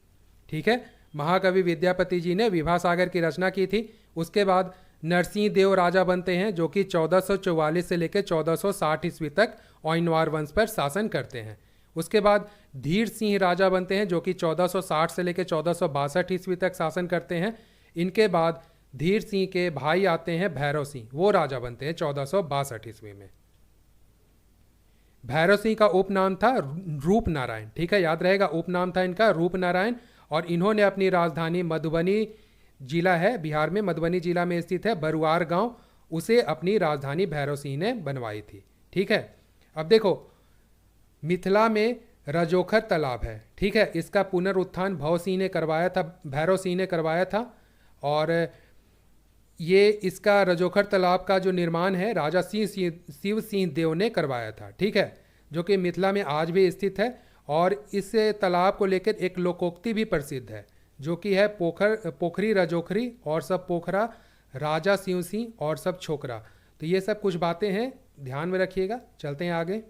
A: ठीक है, महाकवि विद्यापति जी ने विभा सागर की रचना की थी। उसके बाद नरसिंह देव राजा बनते हैं जो कि 1444 से लेकर 1460 ईस्वी तक आइनवार वंश पर शासन करते हैं। उसके बाद धीर सिंह राजा बनते हैं जो कि 1460 से लेकर 1462 ईस्वी तक शासन करते हैं। इनके बाद धीर सिंह के भाई आते हैं भैरव सिंह, वो राजा बनते हैं 1462 ईस्वी में। भैरव सिंह का उपनाम था रूप नारायण। ठीक है, याद रहेगा, उपनाम था इनका रूप नारायण। और इन्होंने अपनी राजधानी मधुबनी जिला है बिहार में, मधुबनी जिला में स्थित है बरुआर गांव, उसे अपनी राजधानी भैरव सिंह ने बनवाई थी। ठीक है, अब देखो मिथिला में रजोखर तालाब है। ठीक है, इसका पुनरुत्थान भव सिंह ने करवाया था, भैरव सिंह ने करवाया था। और ये इसका रजोखर तालाब का जो निर्माण है राजा शिव सिंह देव ने करवाया था। ठीक है, जो कि मिथिला में आज भी स्थित है। और इस तालाब को लेकर एक लोकोक्ति भी प्रसिद्ध है जो कि है पोखरी रजोखरी और सब पोखरा, राजा शिव सिंह और सब छोकरा। तो ये सब कुछ बातें हैं, ध्यान में रखिएगा। चलते हैं आगे।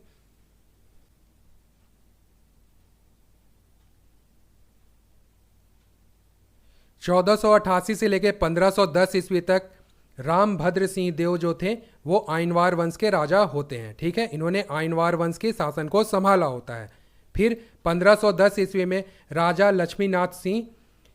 A: 1488 से लेकर 1510 ईस्वी तक रामभद्र सिंह देव जो थे वो आइनवार वंश के राजा होते हैं। ठीक है, इन्होंने आइनवार वंश के शासन को संभाला होता है। फिर 1510 ईस्वी में राजा लक्ष्मीनाथ सिंह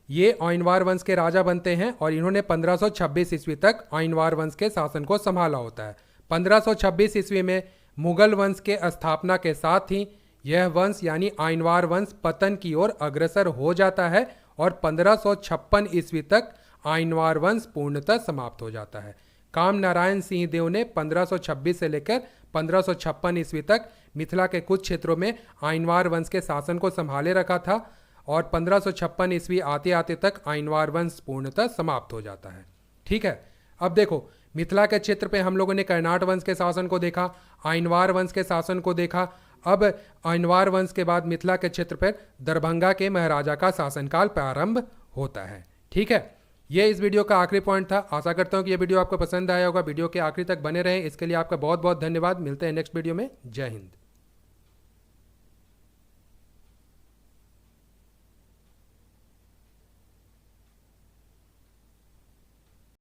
A: ये आइनवार वंश के राजा बनते हैं और इन्होंने 1526 ईस्वी तक आइनवार वंश के शासन को संभाला होता है। 1526 ईस्वी में मुगल वंश के स्थापना के साथ ही यह वंश यानी आइनवार वंश पतन की ओर अग्रसर हो जाता है और 1556 ईस्वी तक आइनवार वंश पूर्णतः समाप्त हो जाता है। काम नारायण सिंह देव ने 1526 से लेकर 1556 ईस्वी तक मिथिला के कुछ क्षेत्रों में आइनवार वंश के शासन को संभाले रखा था और 1556 ईस्वी आते आते तक आइनवार वंश पूर्णतः समाप्त हो जाता है। ठीक है, अब देखो मिथिला के क्षेत्र पे हम लोगों ने कर्नाट वंश के शासन को देखा, आइनवार वंश के शासन को देखा। अब अनवार वंश के बाद मिथिला के क्षेत्र पर दरभंगा के महाराजा का शासनकाल प्रारंभ होता है। ठीक है, ये इस वीडियो का आखिरी पॉइंट था। आशा करता हूँ कि ये वीडियो आपको पसंद आया होगा। वीडियो के आखिरी तक बने रहें, इसके लिए आपका बहुत बहुत धन्यवाद। मिलते हैं नेक्स्ट वीडियो में। जय हिंद।